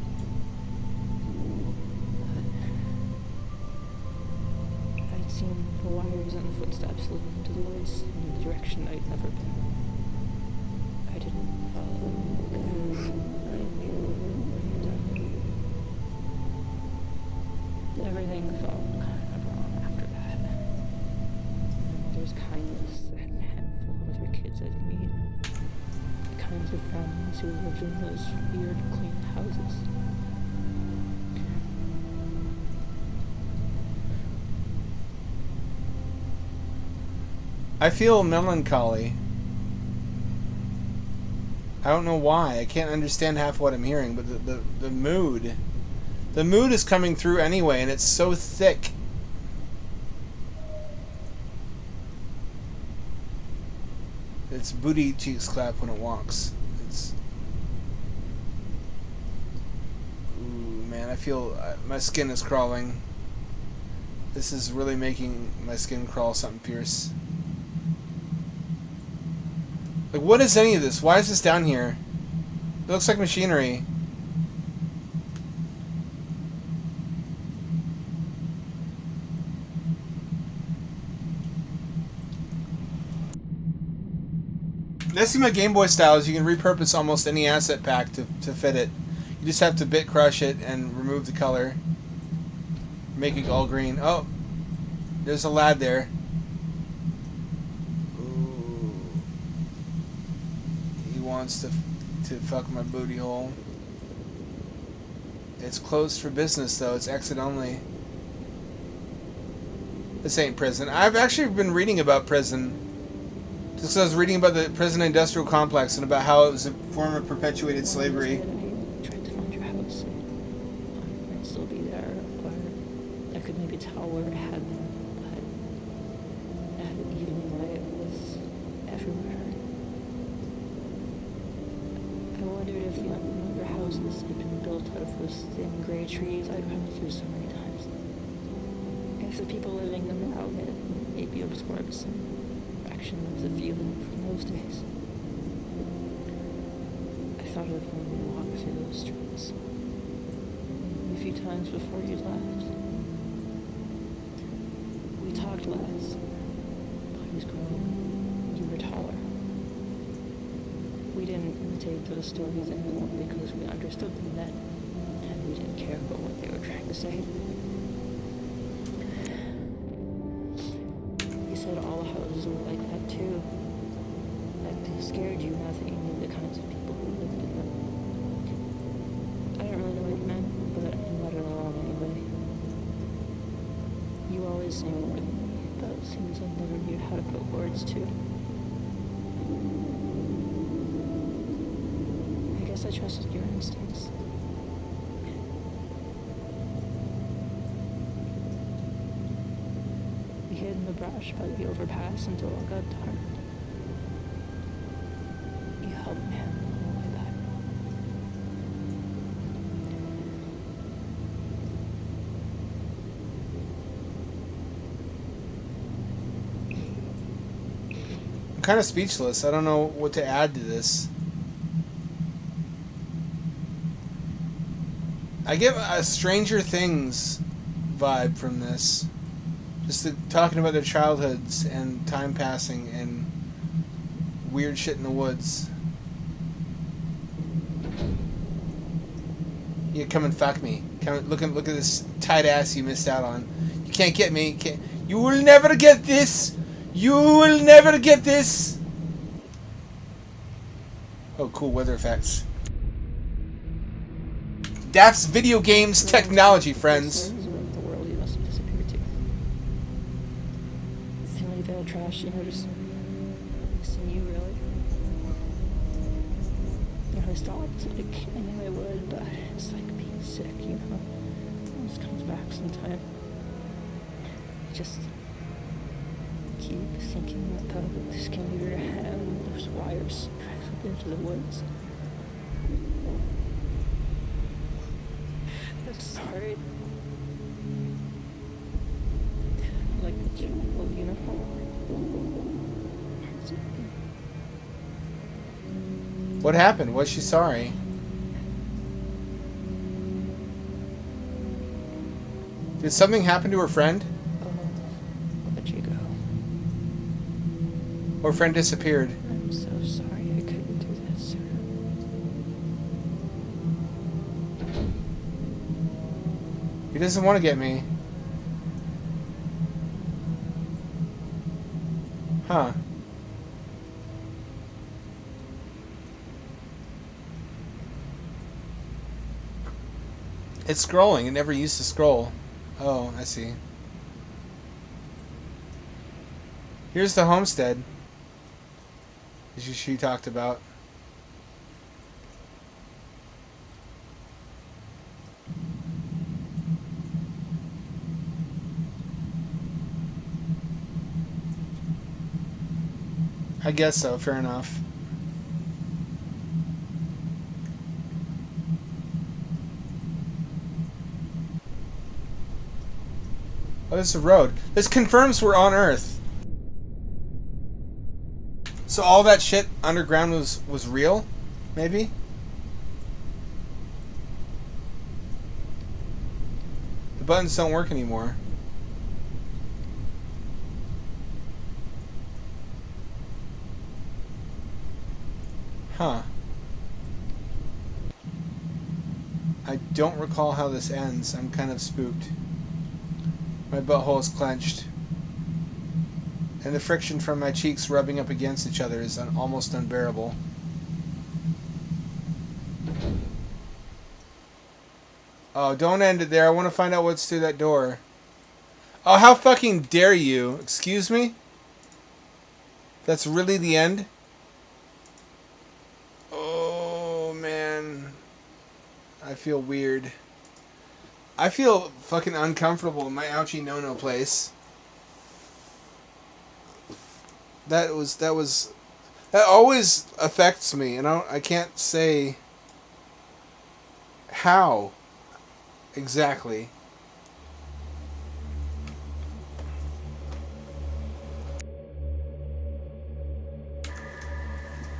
But I'd seen the wires and the footsteps leading to the woods in a direction I'd never been. I didn't follow because I knew what had done. Everything felt kind of wrong after that. My mother's kindness and a handful of other kids I'd meet. The kinds of families who lived in those weird, clean houses. I feel melancholy. I don't know why. I can't understand half what I'm hearing, but the mood. The mood is coming through anyway, and it's so thick. Its booty cheeks clap when it walks. It's... Ooh, man, I feel... my skin is crawling. This is really making my skin crawl something fierce. Like, what is any of this? Why is this down here? It looks like machinery. This is my Game Boy style is you can repurpose almost any asset pack to fit it. You just have to bit crush it and remove the color. Make it all green. Oh, there's a lad there. Ooh. He wants to fuck my booty hole. It's closed for business though. It's exit only. This ain't prison. I've actually been reading about prison. Just 'cause I was reading about the prison industrial complex and about how it was a form of perpetuated slavery. I tried to find your house. It might still be there, or I could maybe tell where it had been, but at evening light it was everywhere. I wondered if the unfamiliar houses had been built out of those thin gray trees I'd run through so many times. If the people living them now had maybe absorbed some fraction of the feeling from those days. I thought of when we walked through those streets. A few times before you left. We talked less. Bodies grown. You were taller. We didn't imitate those stories anymore because we understood them then, and we didn't care about what they were trying to say. You said all the houses were like that too. That they scared you now that you knew the kinds of people who lived in them. I don't really know what you meant, but you let it along anyway. You always say more than me about things I never knew how to put words to. I guess I trusted your instincts. We hid in the brush by the overpass until it got dark. You held my hand all the way back. I'm kind of speechless. I don't know what to add to this. I get a Stranger Things vibe from this. Just talking about their childhoods and time passing and weird shit in the woods. You come and fuck me. Look at this tight ass you missed out on. You can't get me. You will never get this. You will never get this. Oh, cool weather effects. That's video games technology, friends. The world you must have disappeared to. Thinly veiled trash, just missing you, really. I stopped, I knew I would, but it's like being sick, It always comes back sometime. I just keep thinking about the skin of your hand, those wires traveled into the woods. Sorry. Like the jungle, What happened? Was she sorry? Did something happen to her friend? I'll let you go. Or friend disappeared? I'm so sorry I couldn't do that sooner. He doesn't want to get me. Huh. It's scrolling. It never used to scroll. Oh, I see. Here's the homestead. As she talked about. I guess so, fair enough. Oh, this is a road. This confirms we're on Earth. So all that shit underground was real? Maybe? The buttons don't work anymore. Huh. I don't recall how this ends. I'm kind of spooked. My butthole is clenched. And the friction from my cheeks rubbing up against each other is almost unbearable. Oh, don't end it there. I want to find out what's through that door. Oh, how fucking dare you? Excuse me? That's really the end? Oh, man. I feel weird. I feel fucking uncomfortable in my ouchie no-no place. That always affects me, and I can't say how exactly.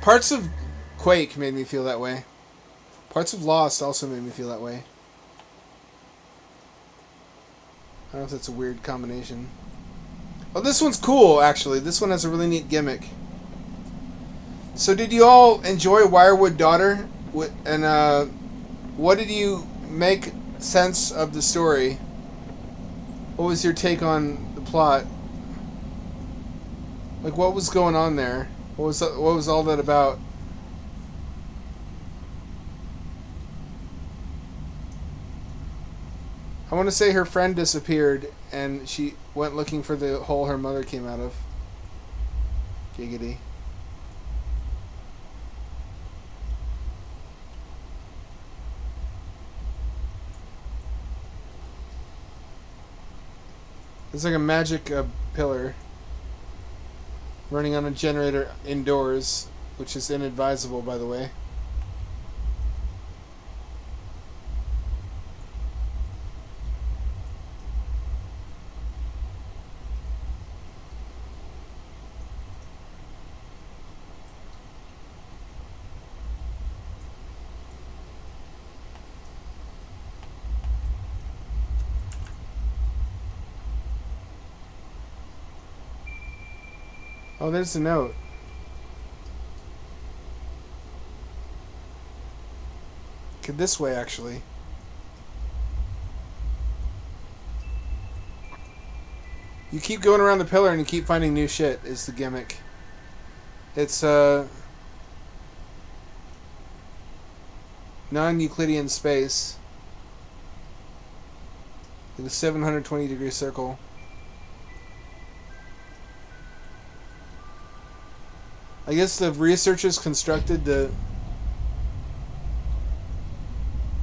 Parts of Quake made me feel that way. Parts of Lost also made me feel that way. I don't know if that's a weird combination. Oh, this one's cool, actually. This one has a really neat gimmick. So did you all enjoy Wirewood Daughter? And what did you make sense of the story? What was your take on the plot? Like, what was going on there? What was all that about? I want to say her friend disappeared, and she went looking for the hole her mother came out of. Giggity. It's like a magic pillar running on a generator indoors, which is inadvisable, by the way. Oh, there's a note. Okay, this way, actually. You keep going around the pillar and you keep finding new shit, is the gimmick. It's, non-Euclidean space in a 720-degree circle. I guess the researchers constructed the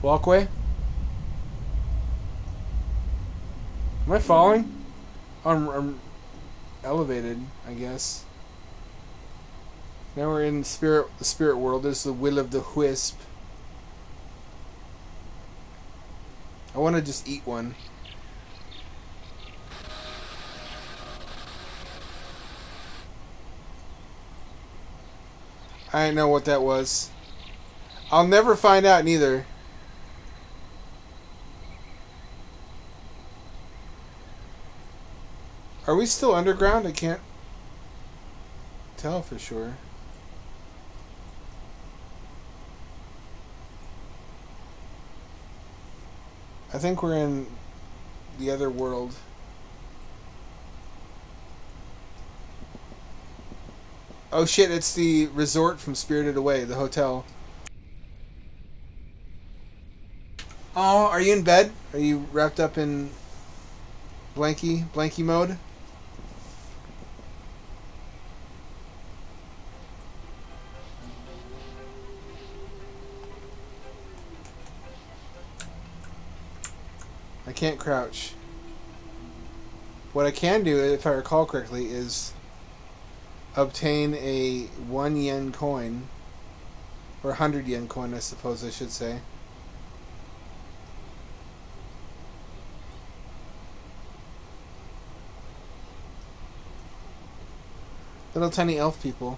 walkway. Am I falling? I'm elevated, I guess. Now we're in the spirit world. There's the will of the wisp. I want to just eat one. I didn't know what that was. I'll never find out neither. Are we still underground? I can't tell for sure. I think we're in the other world. Oh shit, it's the resort from Spirited Away, the hotel. Oh, are you in bed? Are you wrapped up in blankie mode? I can't crouch. What I can do, if I recall correctly, is obtain a 1 yen coin, or 100 yen coin, I suppose I should say. Little tiny elf people.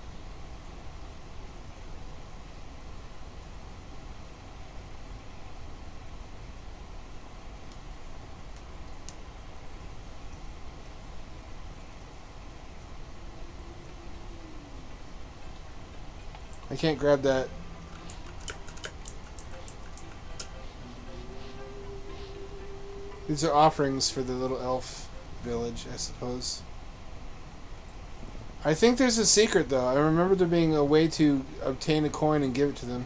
I can't grab that. These are offerings for the little elf village, I suppose. I think there's a secret, though. I remember there being a way to obtain a coin and give it to them.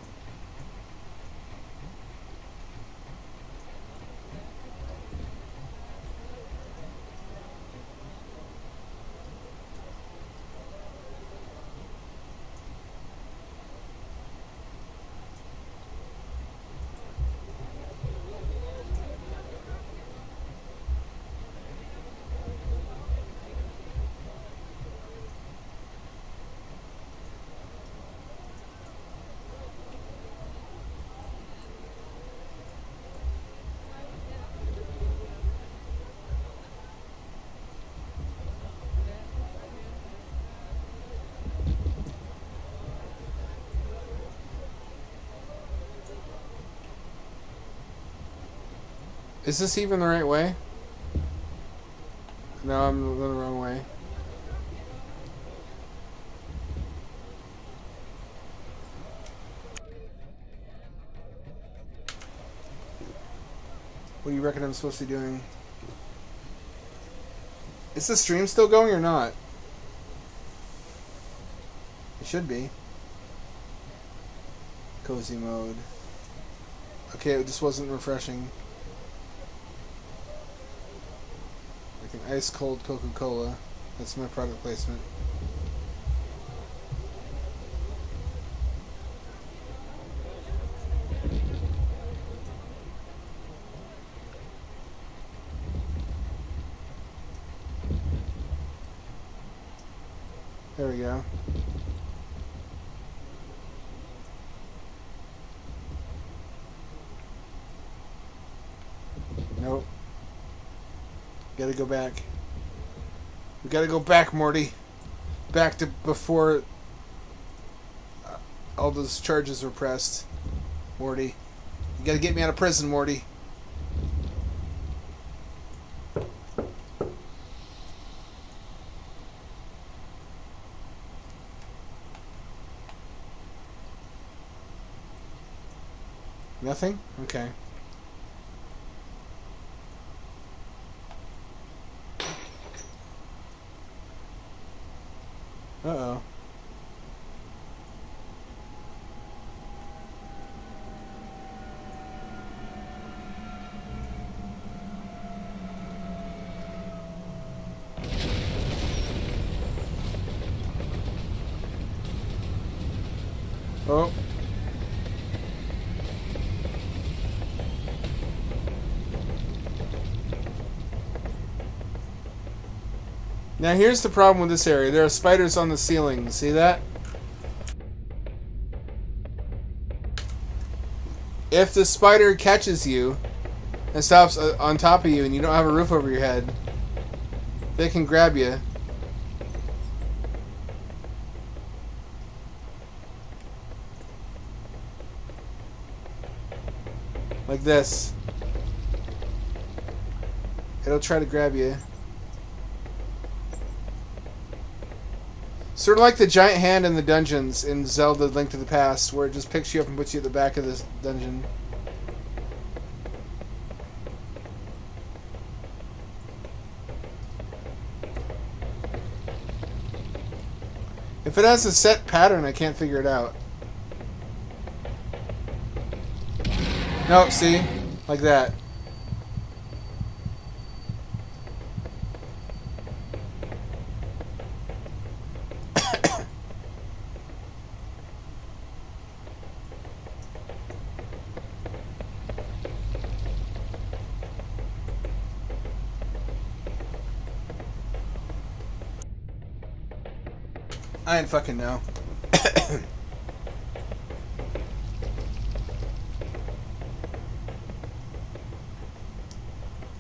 Is this even the right way? No, I'm going the wrong way. What do you reckon I'm supposed to be doing? Is the stream still going or not? It should be. Cozy mode. Okay, it just wasn't refreshing. Like an ice cold Coca-Cola. That's my product placement. There we go. Nope. Gotta go back. We gotta go back, Morty. Back to before all those charges were pressed. Morty. You gotta get me out of prison, Morty. Nothing? Okay. Uh-oh. Oh. Now here's the problem with this area. There are spiders on the ceiling. See that? If the spider catches you and stops on top of you and you don't have a roof over your head, they can grab you. Like this. It'll try to grab you. Sort of like the giant hand in the dungeons in Zelda Link to the Past, where it just picks you up and puts you at the back of this dungeon. If it has a set pattern, I can't figure it out. Nope, see? Like that. I ain't fucking know.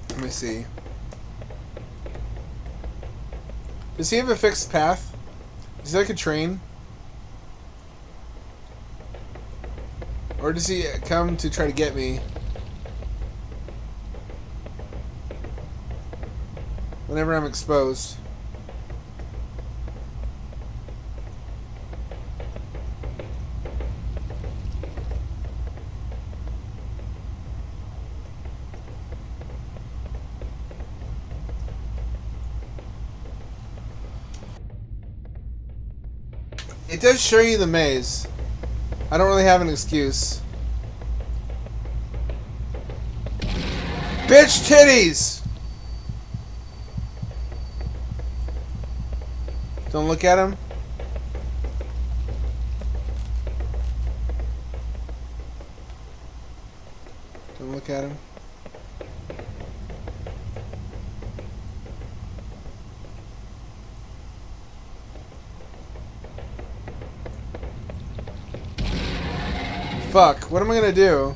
Let me see. Does he have a fixed path? Is he like a train? Or does he come to try to get me? Whenever I'm exposed. It does show you the maze. I don't really have an excuse. Bitch titties! Don't look at him. Don't look at him. Fuck, what am I gonna do?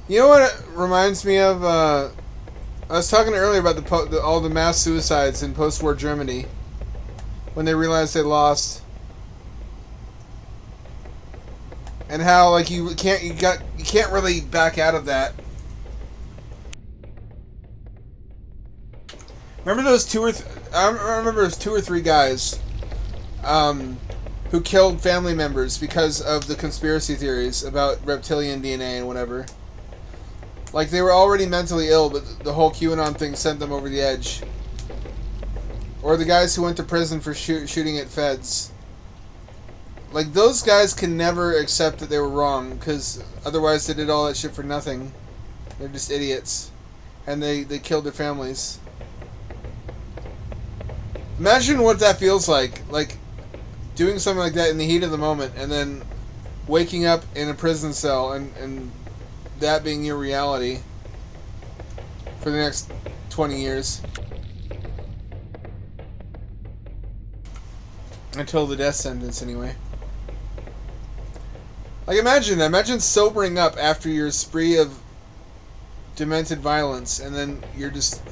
You know what it reminds me of? I was talking earlier about all the mass suicides in post-war Germany when they realized they lost, and how like you can't really back out of that. Remember those I remember those 2 or 3 guys, who killed family members because of the conspiracy theories about reptilian DNA and whatever. Like, they were already mentally ill, but the whole QAnon thing sent them over the edge. Or the guys who went to prison for shooting at feds. Like, those guys can never accept that they were wrong, because otherwise they did all that shit for nothing. They're just idiots. And they killed their families. Imagine what that feels like. Like, doing something like that in the heat of the moment, and then waking up in a prison cell, and that being your reality for the next 20 years. Until the death sentence, anyway. Like, imagine that. Imagine sobering up after your spree of demented violence, and then you're just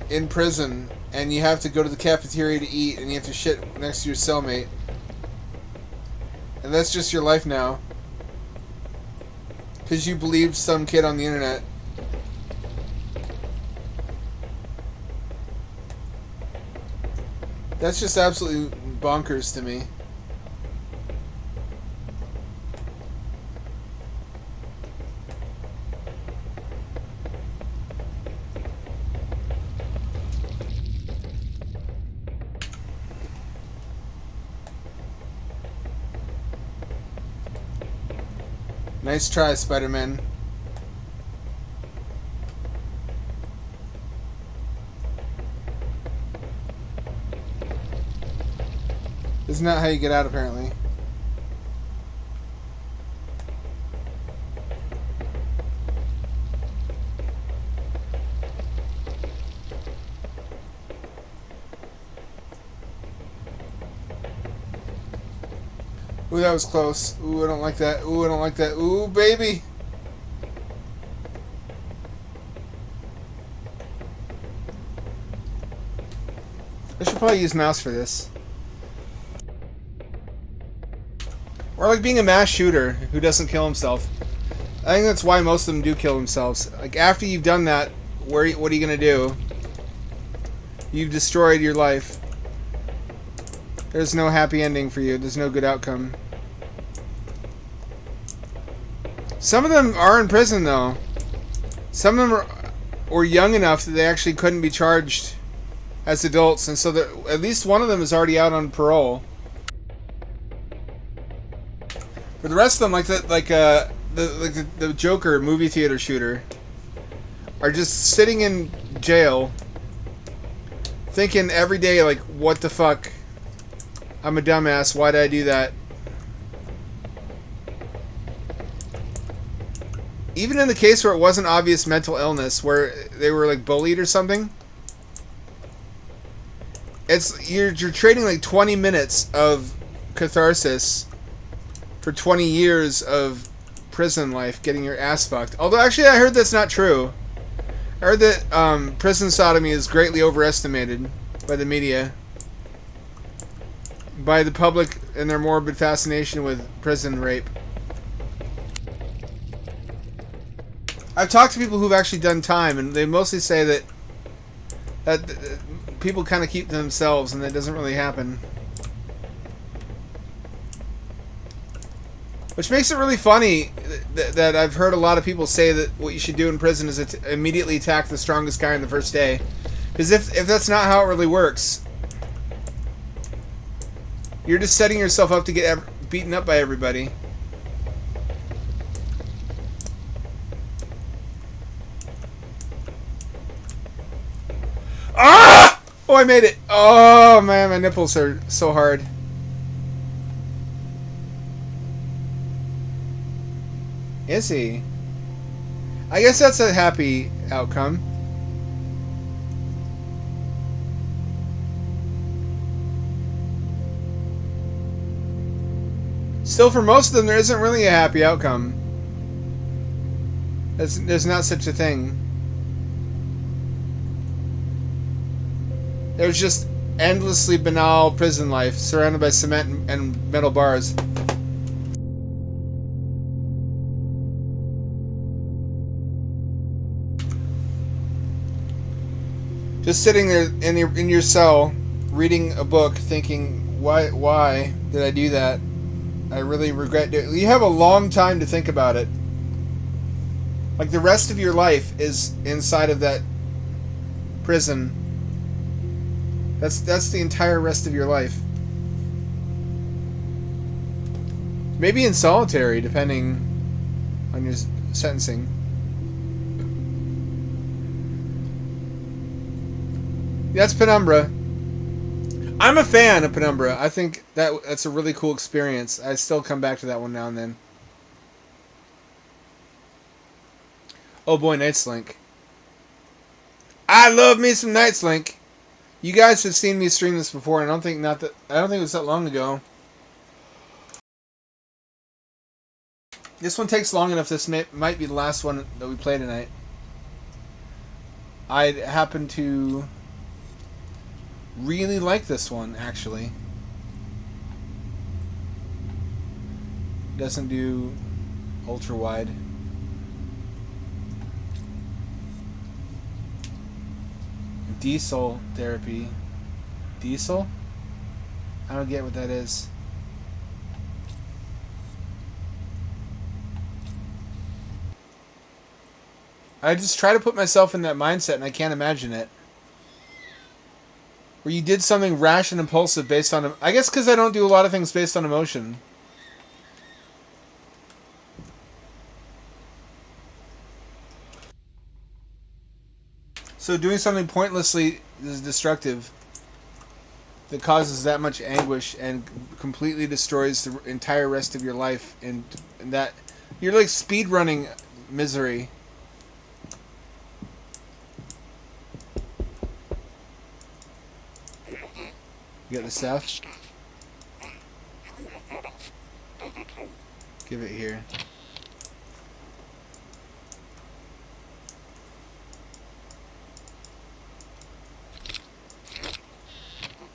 in prison, and you have to go to the cafeteria to eat, and you have to shit next to your cellmate. And that's just your life now. Because you believed some kid on the internet. That's just absolutely bonkers to me. Nice try, Spider-Man. Isn't that how you get out, apparently? Ooh, that was close. Ooh, I don't like that. Ooh, I don't like that. Ooh, baby! I should probably use mouse for this. Or like being a mass shooter who doesn't kill himself. I think that's why most of them do kill themselves. Like, after you've done that, what are you going to do? You've destroyed your life. There's no happy ending for you. There's no good outcome. Some of them are in prison, though. Some of them were young enough that they actually couldn't be charged as adults, and so at least one of them is already out on parole. For the rest of them, like the Joker movie theater shooter, are just sitting in jail, thinking every day, like, what the fuck? I'm a dumbass. Why did I do that? Even in the case where it wasn't obvious mental illness, where they were like bullied or something, you're trading like 20 minutes of catharsis for 20 years of prison life, getting your ass fucked. Although actually, I heard that's not true. I heard that prison sodomy is greatly overestimated by the media, by the public, and their morbid fascination with prison rape. I've talked to people who've actually done time, and they mostly say that people kind of keep to themselves, and that doesn't really happen. Which makes it really funny that I've heard a lot of people say that what you should do in prison is immediately attack the strongest guy on the first day. Because if that's not how it really works, you're just setting yourself up to get beaten up by everybody. Ah! Oh, I made it. Oh, man, my nipples are so hard. Is he? I guess that's a happy outcome. Still, for most of them, there isn't really a happy outcome. There's not such a thing. There's just endlessly banal prison life, surrounded by cement and metal bars. Just sitting there in your cell, reading a book, thinking, why did I do that? I really regret it. You have a long time to think about it. Like, the rest of your life is inside of that prison. That's the entire rest of your life. Maybe in solitary, depending on your sentencing. That's Penumbra. I'm a fan of Penumbra. I think that's a really cool experience. I still come back to that one now and then. Oh boy, Nightslink. I love me some Nightslink. You guys have seen me stream this before, and I don't think it was that long ago. This one takes long enough. This might be the last one that we play tonight. I happen to really like this one, actually. Doesn't do ultra wide. Diesel therapy. Diesel? I don't get what that is. I just try to put myself in that mindset and I can't imagine it. Where you did something rash and impulsive based on... I guess because I don't do a lot of things based on emotion. So doing something pointlessly is destructive. That causes that much anguish and completely destroys the entire rest of your life. And that... You're like speedrunning misery. You got the stuff? Give it here.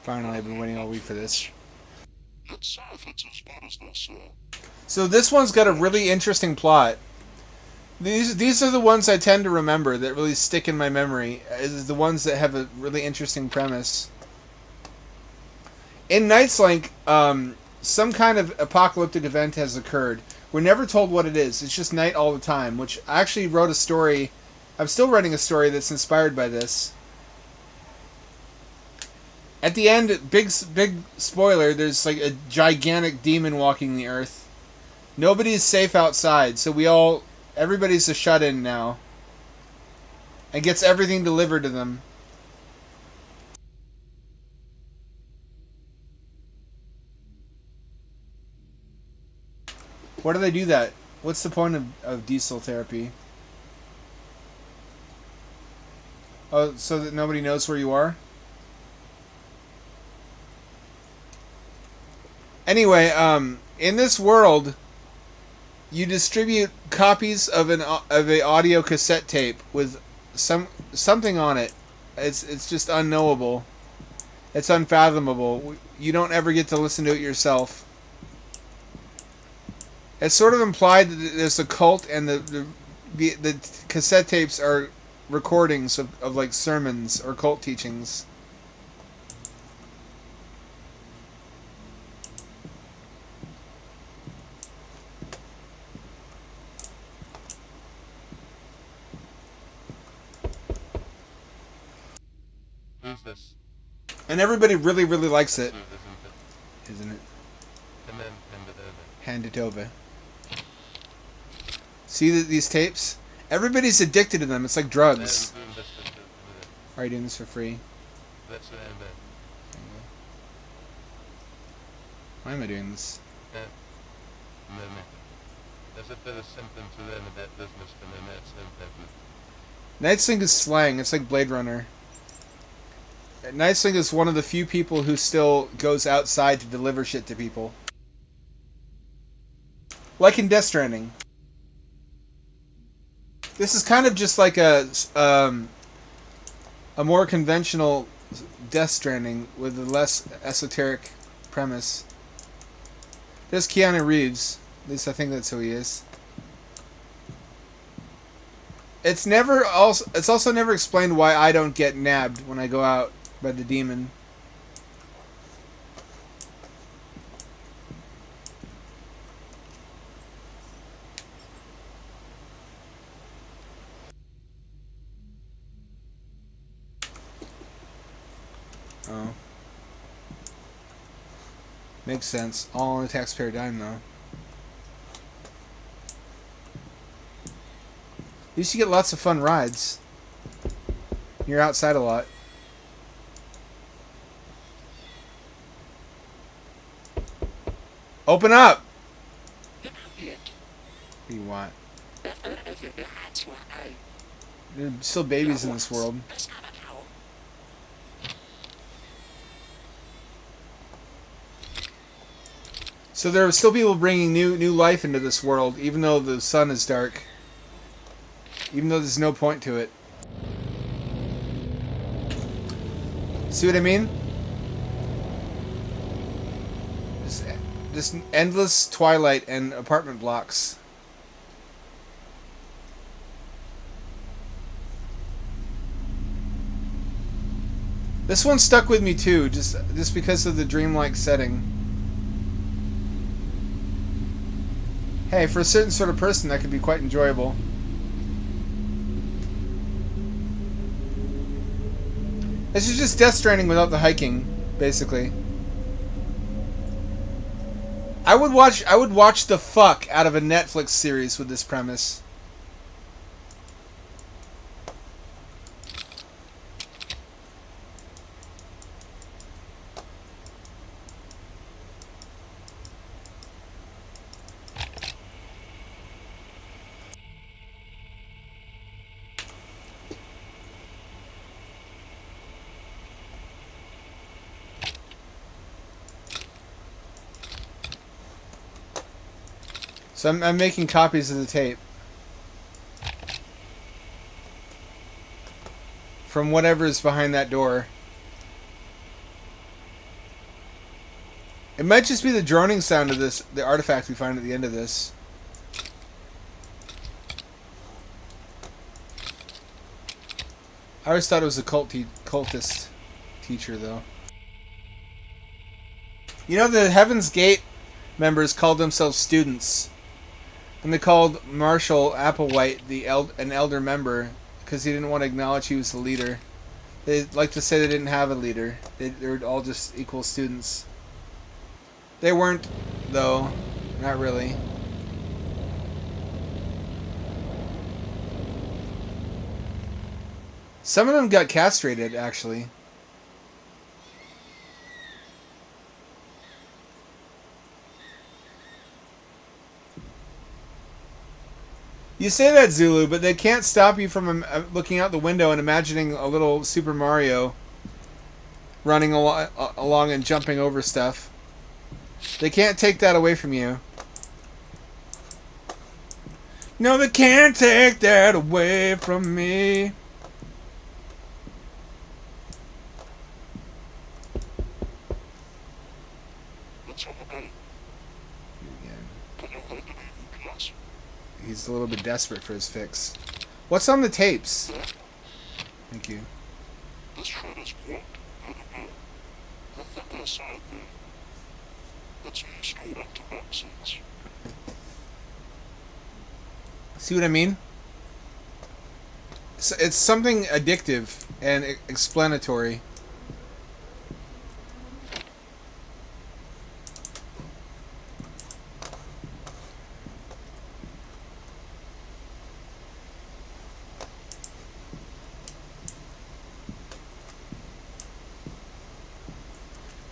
Finally, I've been waiting all week for this. So this one's got a really interesting plot. These are the ones I tend to remember that really stick in my memory. Is the ones that have a really interesting premise. In Nightslink, some kind of apocalyptic event has occurred. We're never told what it is. It's just night all the time, which I actually wrote a story. I'm still writing a story that's inspired by this. At the end, big spoiler, there's like a gigantic demon walking the earth. Nobody's safe outside, so everybody's a shut-in now. And gets everything delivered to them. Why do they do that? What's the point of diesel therapy? Oh, so that nobody knows where you are? Anyway, in this world, you distribute copies of a audio cassette tape with something on it. It's just unknowable. It's unfathomable. You don't ever get to listen to it yourself. It's sort of implied that there's a cult, and the cassette tapes are recordings of like sermons or cult teachings. Who's this? And everybody really, really likes it. Isn't it? Hand it over. See these tapes? Everybody's addicted to them. It's like drugs. Are you doing this for free? Why am I doing this? Nightslink is slang. It's like Blade Runner. Nightslink is one of the few people who still goes outside to deliver shit to people. Like in Death Stranding. This is kind of just like a more conventional Death Stranding with a less esoteric premise. There's Keanu Reeves. At least I think that's who he is. It's also never explained why I don't get nabbed when I go out by the demon. Oh. Makes sense. All on the taxpayer dime, though. At least you get lots of fun rides. You're outside a lot. Open up! What do you want? There's still babies in this world. So there are still people bringing new life into this world, even though the sun is dark. Even though there's no point to it. See what I mean? Just endless twilight and apartment blocks. This one stuck with me too, just because of the dreamlike setting. Hey, for a certain sort of person, that could be quite enjoyable. This is just Death Stranding without the hiking, basically. I would watch the fuck out of a Netflix series with this premise. So I'm making copies of the tape. From whatever's behind that door. It might just be the droning sound of this, the artifact we find at the end of this. I always thought it was a cultist teacher, though. You know, the Heaven's Gate members called themselves students. And they called Marshall Applewhite an elder member because he didn't want to acknowledge he was the leader. They like to say they didn't have a leader. They were all just equal students. They weren't, though. Not really. Some of them got castrated, actually. You say that, Zulu, but they can't stop you from looking out the window and imagining a little Super Mario running along and jumping over stuff. They can't take that away from you. No, they can't take that away from me. He's a little bit desperate for his fix. What's on the tapes? Thank you. This shred is warped and the thicker inside there. Let's straight up to vaccines. See what I mean? It's something addictive and explanatory.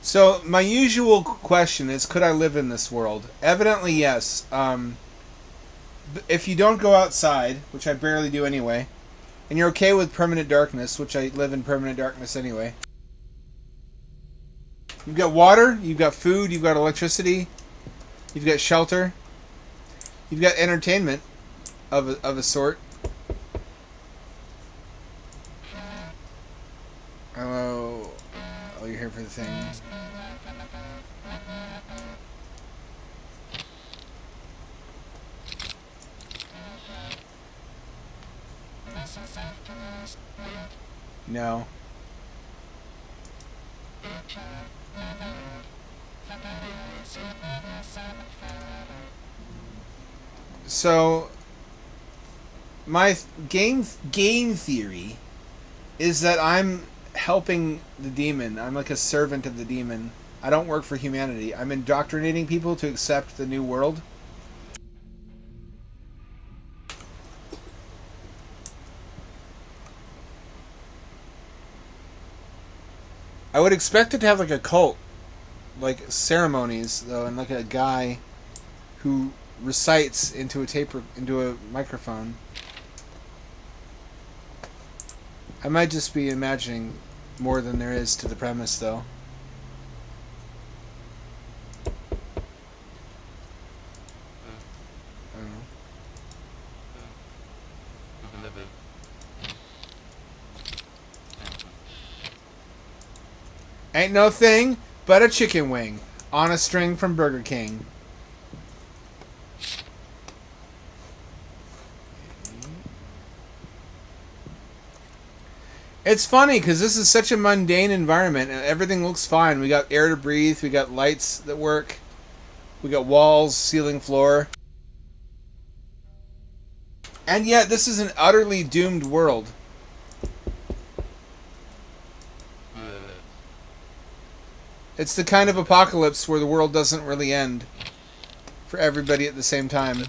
So, my usual question is, could I live in this world? Evidently, yes. If you don't go outside, which I barely do anyway, and you're okay with permanent darkness, which I live in permanent darkness anyway. You've got water, you've got food, you've got electricity, you've got shelter, you've got entertainment of a sort. Oh, you're here for the thing. No. So, my game theory is that I'm helping the demon. I'm like a servant of the demon. I don't work for humanity. I'm indoctrinating people to accept the new world. I would expect it to have like a cult, like ceremonies though, and like a guy who recites into a microphone. I might just be imagining more than there is to the premise though. Ain't no thing but a chicken wing on a string from Burger King. It's funny because this is such a mundane environment and everything looks fine. We got air to breathe. We got lights that work. We got walls, ceiling, floor. And yet this is an utterly doomed world. It's the kind of apocalypse where the world doesn't really end for everybody at the same time.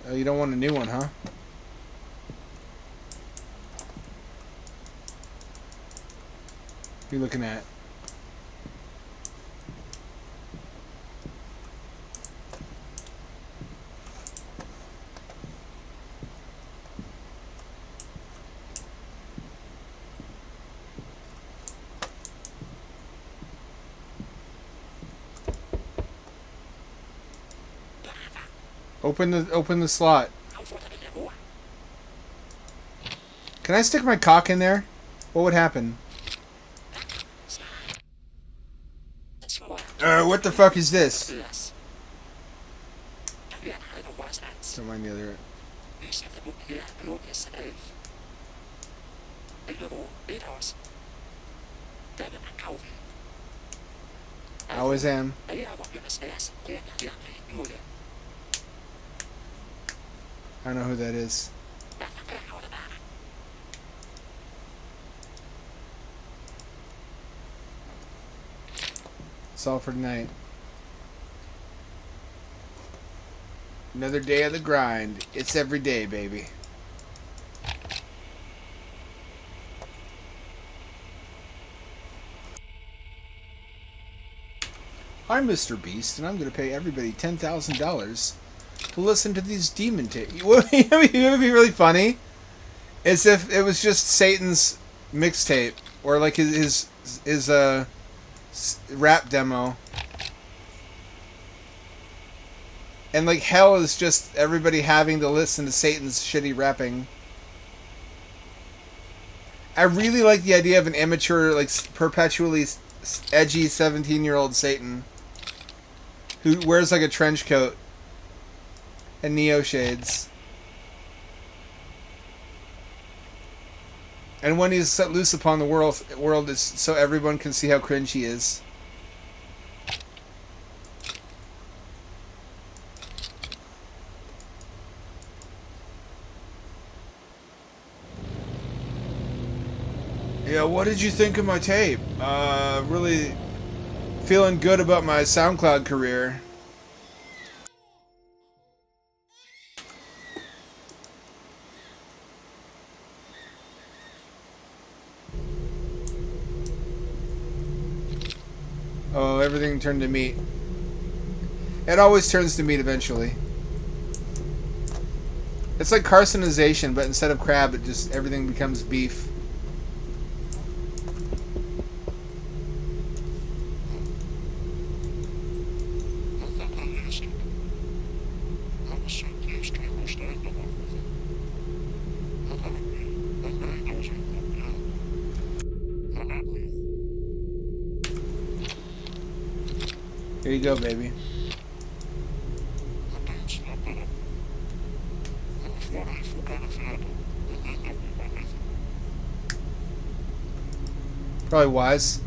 Oh, you don't want a new one, huh? What are you looking at? Open the slot. Can I stick my cock in there? What would happen? What the fuck is this? Don't mind the other. I always am. I don't know who that is. That's all for tonight. Another day of the grind. It's every day, baby. I'm Mr. Beast, and I'm going to pay everybody $10,000 to listen to these demon tapes. What would be really funny is if it was just Satan's mixtape or like his rap demo, and like hell is just everybody having to listen to Satan's shitty rapping. I really like the idea of an immature, like perpetually edgy 17-year-old Satan who wears like a trench coat and Neo shades. And when he's set loose upon the world is so everyone can see how cringe he is. Yeah, what did you think of my tape? Really feeling good about my SoundCloud career. Oh, everything turned to meat. It always turns to meat eventually. It's like carcinization, but instead of crab, it just everything becomes beef. Here you go, baby. Probably wise.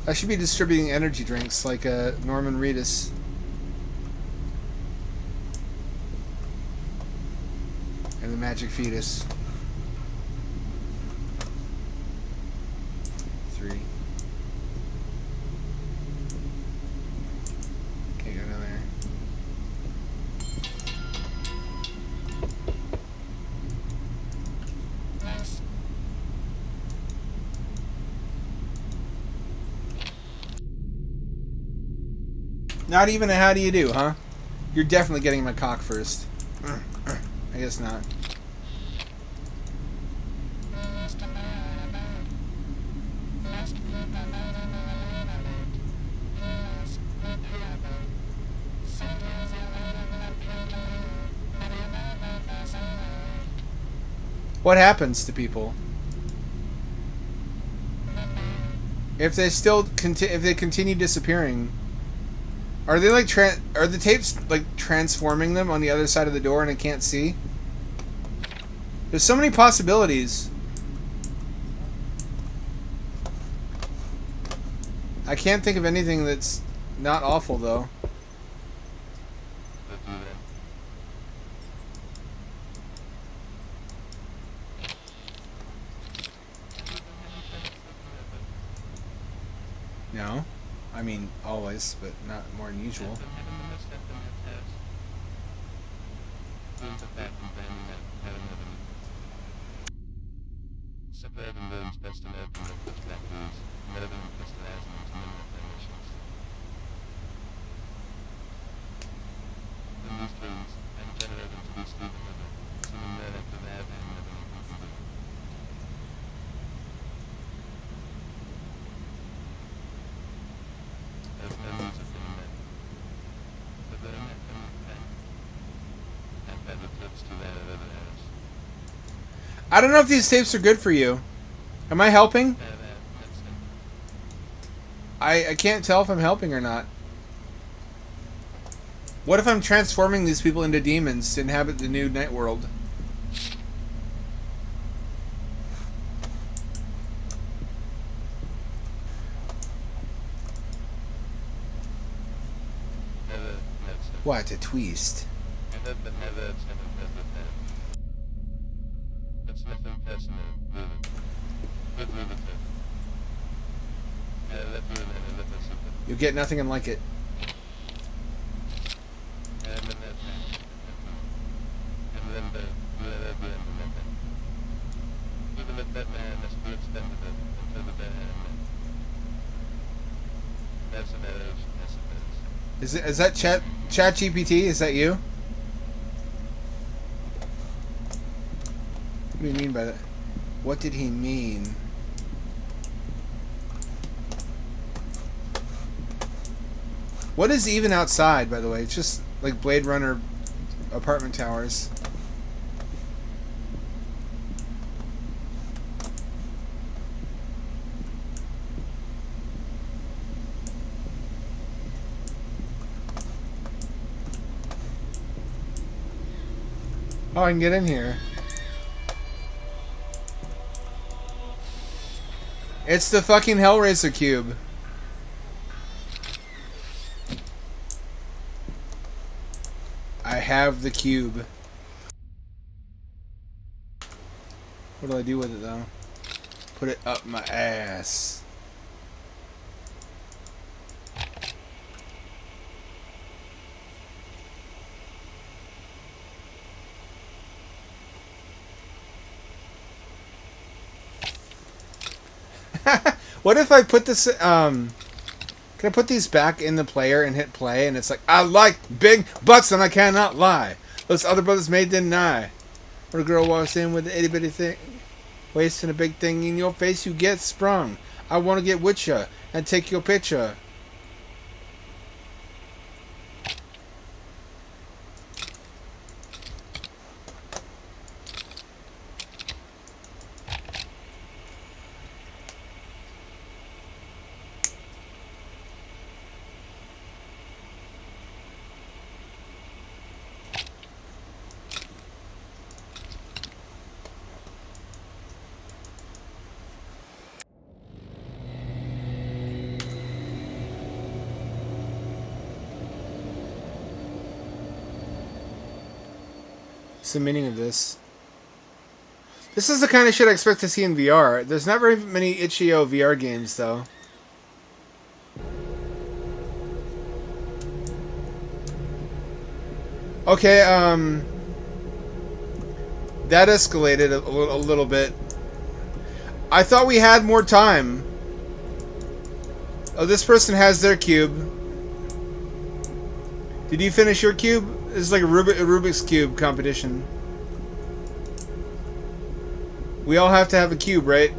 I should be distributing energy drinks like Norman Reedus. And the Magic Fetus. 3. Can't go down there. Not even a how do you do, huh? You're definitely getting my cock first. I guess not. What happens to people if they still if they continue disappearing? Are they like are the tapes like transforming them on the other side of the door and I can't see? There's so many possibilities. I can't think of anything that's not awful though. No, I mean always, but not more than usual. I don't know if these tapes are good for you. Am I helping? I can't tell if I'm helping or not. What if I'm transforming these people into demons to inhabit the new night world? What a twist. You'll get nothing and like it. Is that Chat GPT? Is that you? What do you mean by that? What did he mean? What is even outside, by the way? It's just like Blade Runner apartment towers. Oh, I can get in here. It's the fucking Hellraiser cube. I have the cube. What do I do with it though? Put it up my ass. What if I put this, can I put these back in the player and hit play and it's like, I like big butts and I cannot lie. Those other brothers may deny. When a girl walks in with an itty bitty thing, waist and a big thing in your face, you get sprung. I want to get with ya and take your picture. What's the meaning of this? This is the kind of shit I expect to see in VR. There's not very many itch.io VR games, though. Okay, that escalated a little bit. I thought we had more time. Oh, this person has their cube. Did you finish your cube? This is like a Rubik's Cube competition. We all have to have a cube, right?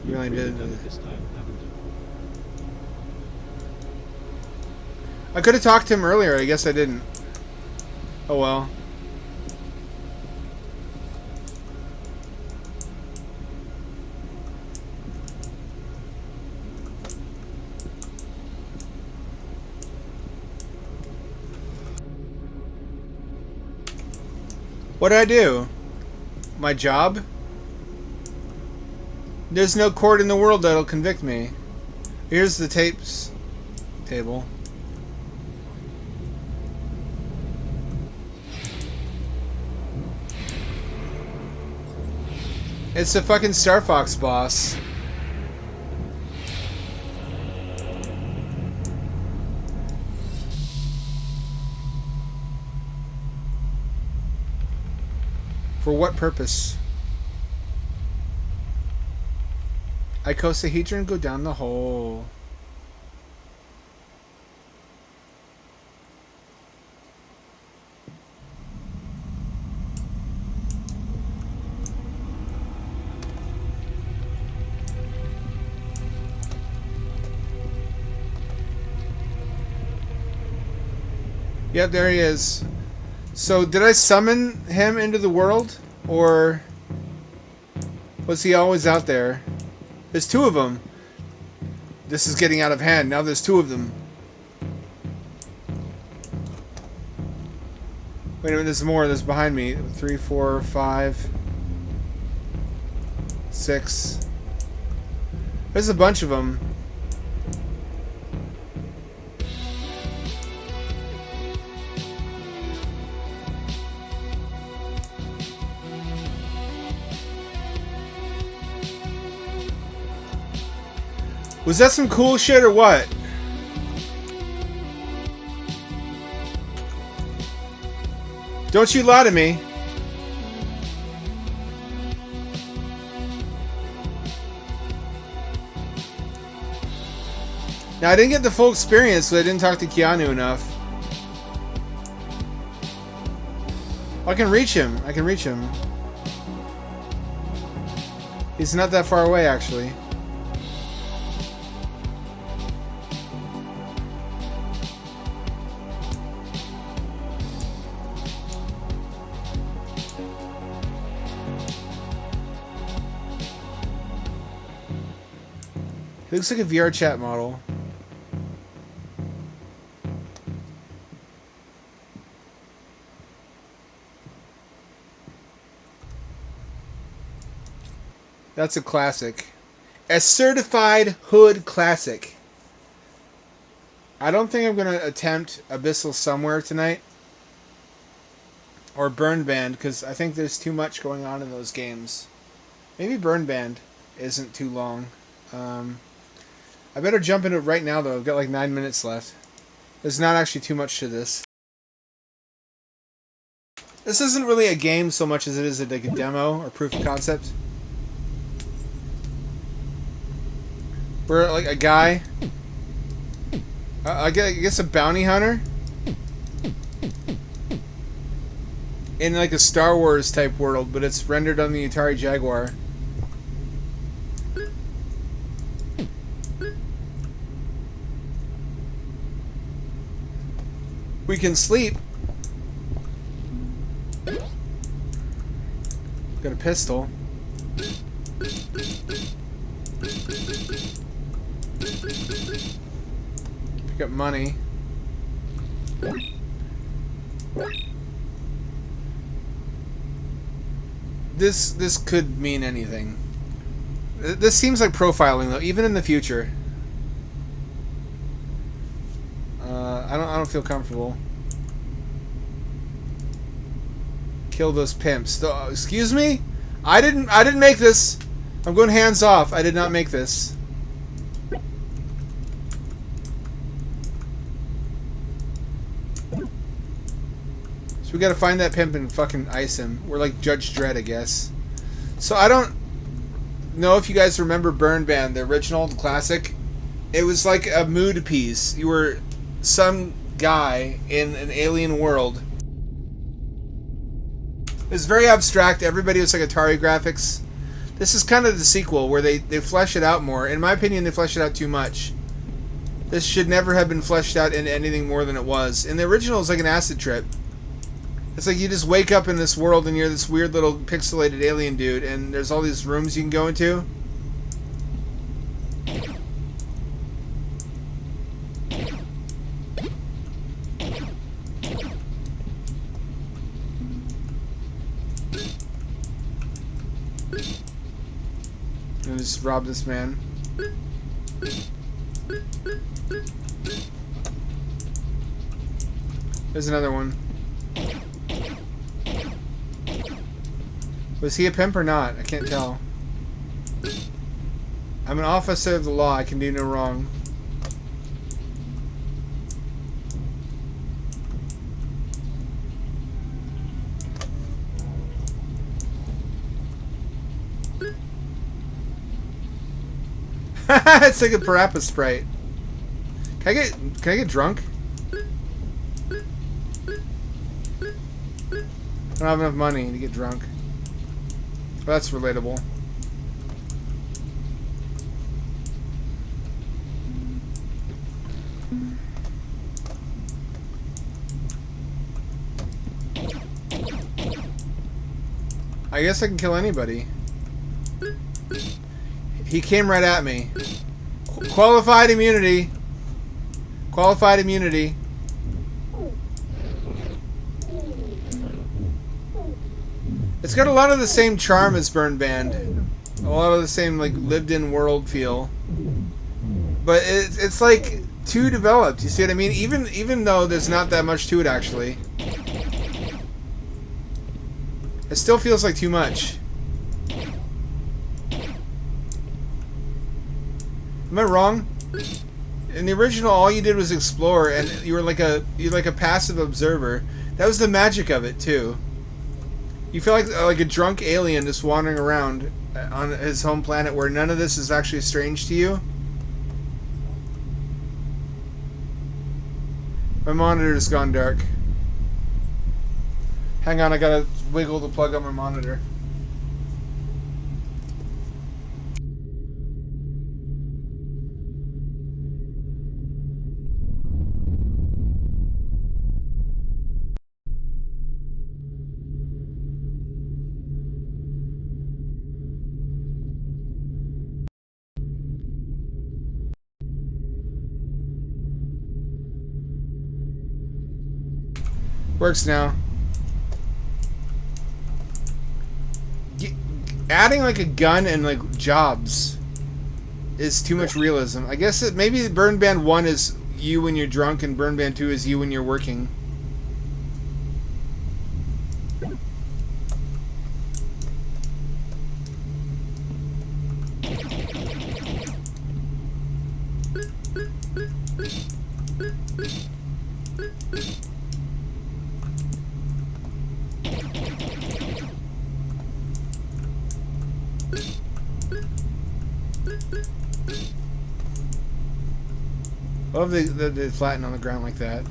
You really did. This time, haven't you? I could have talked to him earlier. I guess I didn't. Oh well. What did I do? My job? There's no court in the world that'll convict me. Here's the tapes table. It's the fucking Star Fox boss. For what purpose? Icosahedron go down the hole. Yep, there he is. So, did I summon him into the world? Or was he always out there? There's two of them. This is getting out of hand. Now there's two of them. Wait a minute, there's more. There's behind me. 3, 4, 5, 6. There's a bunch of them. Was that some cool shit or what? Don't you lie to me. Now, I didn't get the full experience, so I didn't talk to Keanu enough. I can reach him. I can reach him. He's not that far away, actually. He looks like a VR chat model. That's a classic. A certified hood classic. I don't think I'm going to attempt Abyssal Somewhere tonight. Or Bernband, because I think there's too much going on in those games. Maybe Bernband isn't too long. I better jump into it right now, though. I've got like 9 minutes left. There's not actually too much to this. This isn't really a game so much as it is like a demo or proof of concept. We're like a guy, I guess a bounty hunter, in like a Star Wars type world, but it's rendered on the Atari Jaguar. We can sleep. Got a pistol. Pick up money. This could mean anything. This seems like profiling, though, even in the future. I don't feel comfortable. Kill those pimps. Excuse me? I didn't make this. I'm going hands off. I did not make this. So we gotta find that pimp and fucking ice him. We're like Judge Dredd, I guess. So I don't know if you guys remember Bernband, the original, the classic. It was like a mood piece. You were some guy in an alien world. It was very abstract. Everybody was like Atari graphics. This is kind of the sequel where they flesh it out more. In my opinion, they flesh it out too much. This should never have been fleshed out into anything more than it was. In the original, it's like an acid trip. It's like you just wake up in this world and you're this weird little pixelated alien dude, and there's all these rooms you can go into. And just rob this man. There's another one. Was he a pimp or not? I can't tell. I'm an officer of the law. I can do no wrong. It's like a Parappa Sprite. Can I get drunk? I don't have enough money to get drunk. Well, that's relatable. I guess I can kill anybody. He came right at me. Qualified immunity. Qualified immunity. It's got a lot of the same charm as Bernband. A lot of the same like lived-in world feel. But it's like too developed. You see what I mean? Even though there's not that much to it actually. It still feels like too much. Am I wrong? In the original, all you did was explore, and you were like a passive observer. That was the magic of it too. You feel like a drunk alien just wandering around on his home planet, where none of this is actually strange to you. My monitor's gone dark. Hang on, I gotta wiggle to plug on my monitor. Works now. Adding like a gun and like jobs is too much realism. I guess maybe Bernband 1 is you when you're drunk and Bernband 2 is you when you're working. I love the flatten on the ground like that.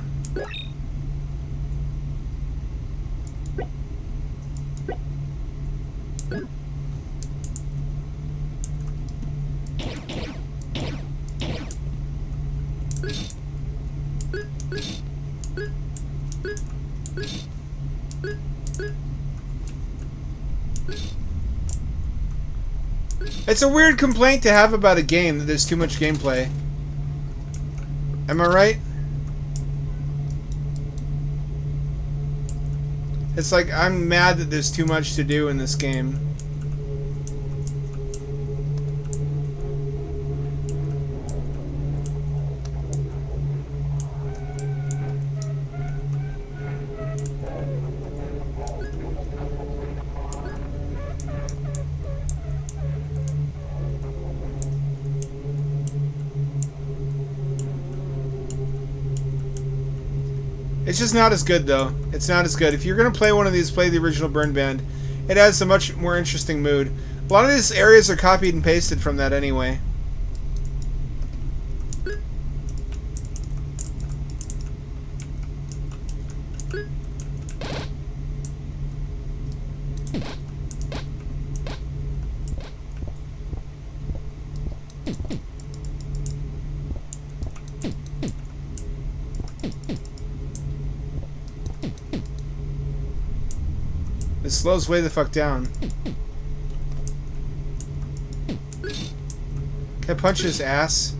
It's a weird complaint to have about a game that there's too much gameplay. Am I right? It's like I'm mad that there's too much to do in this game. It's just not as good, though. It's not as good. If you're going to play one of these, play the original Bernband. It has a much more interesting mood. A lot of these areas are copied and pasted from that anyway. It slows way the fuck down. Can I punch his ass?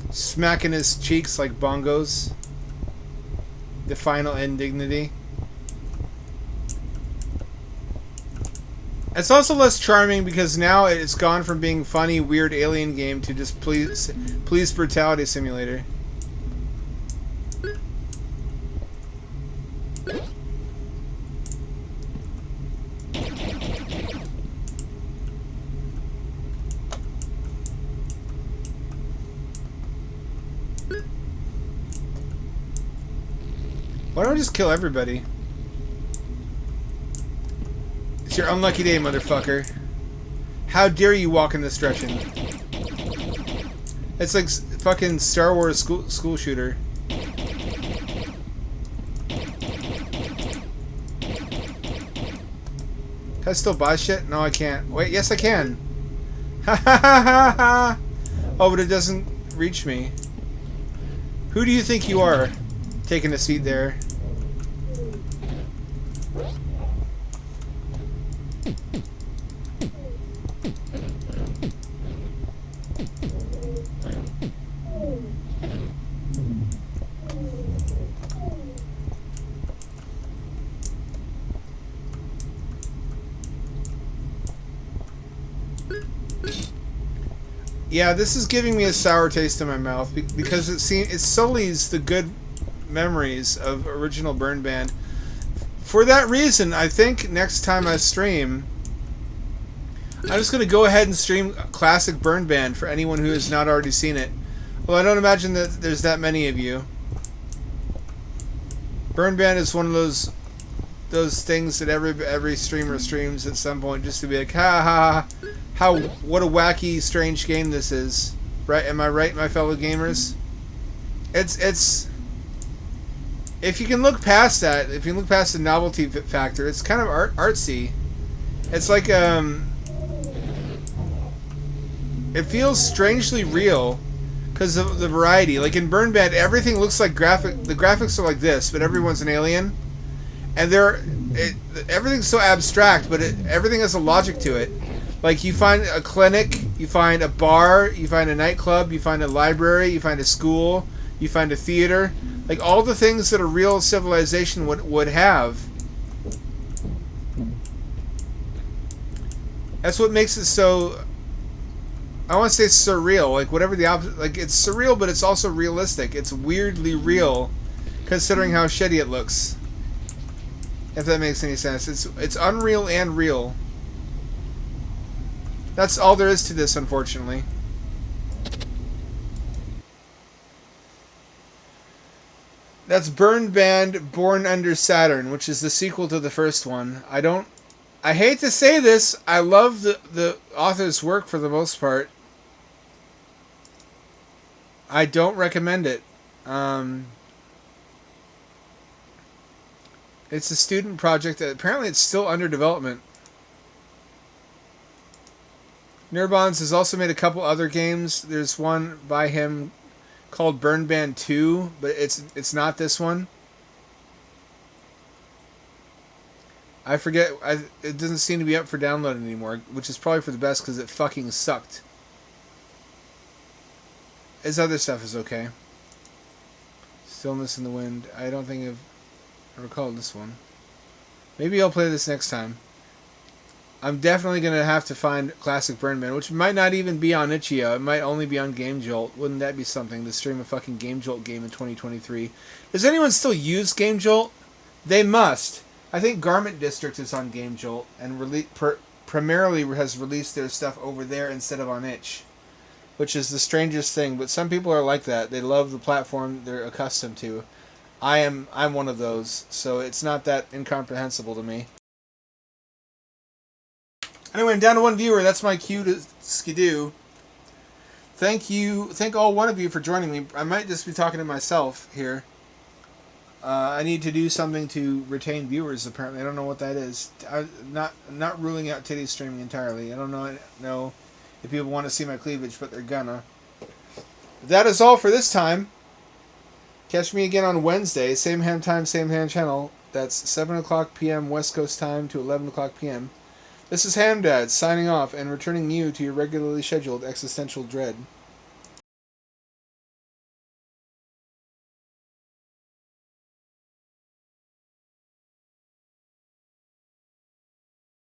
Smacking his cheeks like bongos. The final indignity. It's also less charming because now it's gone from being funny, weird alien game to just police brutality simulator. Why don't I just kill everybody? It's your unlucky day, motherfucker. How dare you walk in this direction? It's like fucking Star Wars school shooter. Can I still buy shit? No, I can't. Wait, yes I can. Ha ha ha ha ha! Oh, but it doesn't reach me. Who do you think you are? Taking a seat there. Yeah, this is giving me a sour taste in my mouth because it sullies the good memories of original Bernband. For that reason, I think next time I stream, I'm just going to go ahead and stream classic Bernband for anyone who has not already seen it. Well, I don't imagine that there's that many of you. Bernband is one of those things that every streamer streams at some point just to be like, ha ha, what a wacky, strange game this is. Right? Am I right, my fellow gamers? It's if you can look past that, if you look past the novelty factor, it's kind of artsy. It's like it feels strangely real because of the variety. Like in Bernband, everything looks like the graphics are like this, but everyone's an alien. And everything's so abstract, but everything has a logic to it. Like you find a clinic, you find a bar, you find a nightclub, you find a library, you find a school, you find a theater. Like all the things that a real civilization would have. That's what makes it so, I want to say surreal. Like whatever the opposite, like it's surreal, but it's also realistic. It's weirdly real, considering how shitty it looks. If that makes any sense. It's unreal and real. That's all there is to this, unfortunately. That's Bernband Born Under Saturn, which is the sequel to the first one. I hate to say this, I love the author's work for the most part. I don't recommend it. It's a student project that apparently it's still under development. Nerbonds has also made a couple other games. There's one by him called Bernband 2, but it's not this one. I forget. It doesn't seem to be up for download anymore, which is probably for the best because it fucking sucked. His other stuff is okay. Stillness in the Wind. I don't think I recall this one. Maybe I'll play this next time. I'm definitely going to have to find classic Bernband, which might not even be on Itch.io. It might only be on Game Jolt. Wouldn't that be something to stream a fucking Game Jolt game in 2023? Does anyone still use Game Jolt? They must. I think Garment District is on Game Jolt and primarily has released their stuff over there instead of on Itch, which is the strangest thing. But some people are like that. They love the platform they're accustomed to. I'm one of those, so it's not that incomprehensible to me. Anyway, I'm down to one viewer. That's my cue to skidoo. Thank all one of you for joining me. I might just be talking to myself here. I need to do something to retain viewers. Apparently, I don't know what that is. I'm not ruling out titty streaming entirely. I don't know if people want to see my cleavage, but they're gonna. That is all for this time. Catch me again on Wednesday, same ham time, same ham channel. That's 7 o'clock p.m. West Coast time to 11 o'clock p.m. This is Ham Dad signing off and returning you to your regularly scheduled existential dread.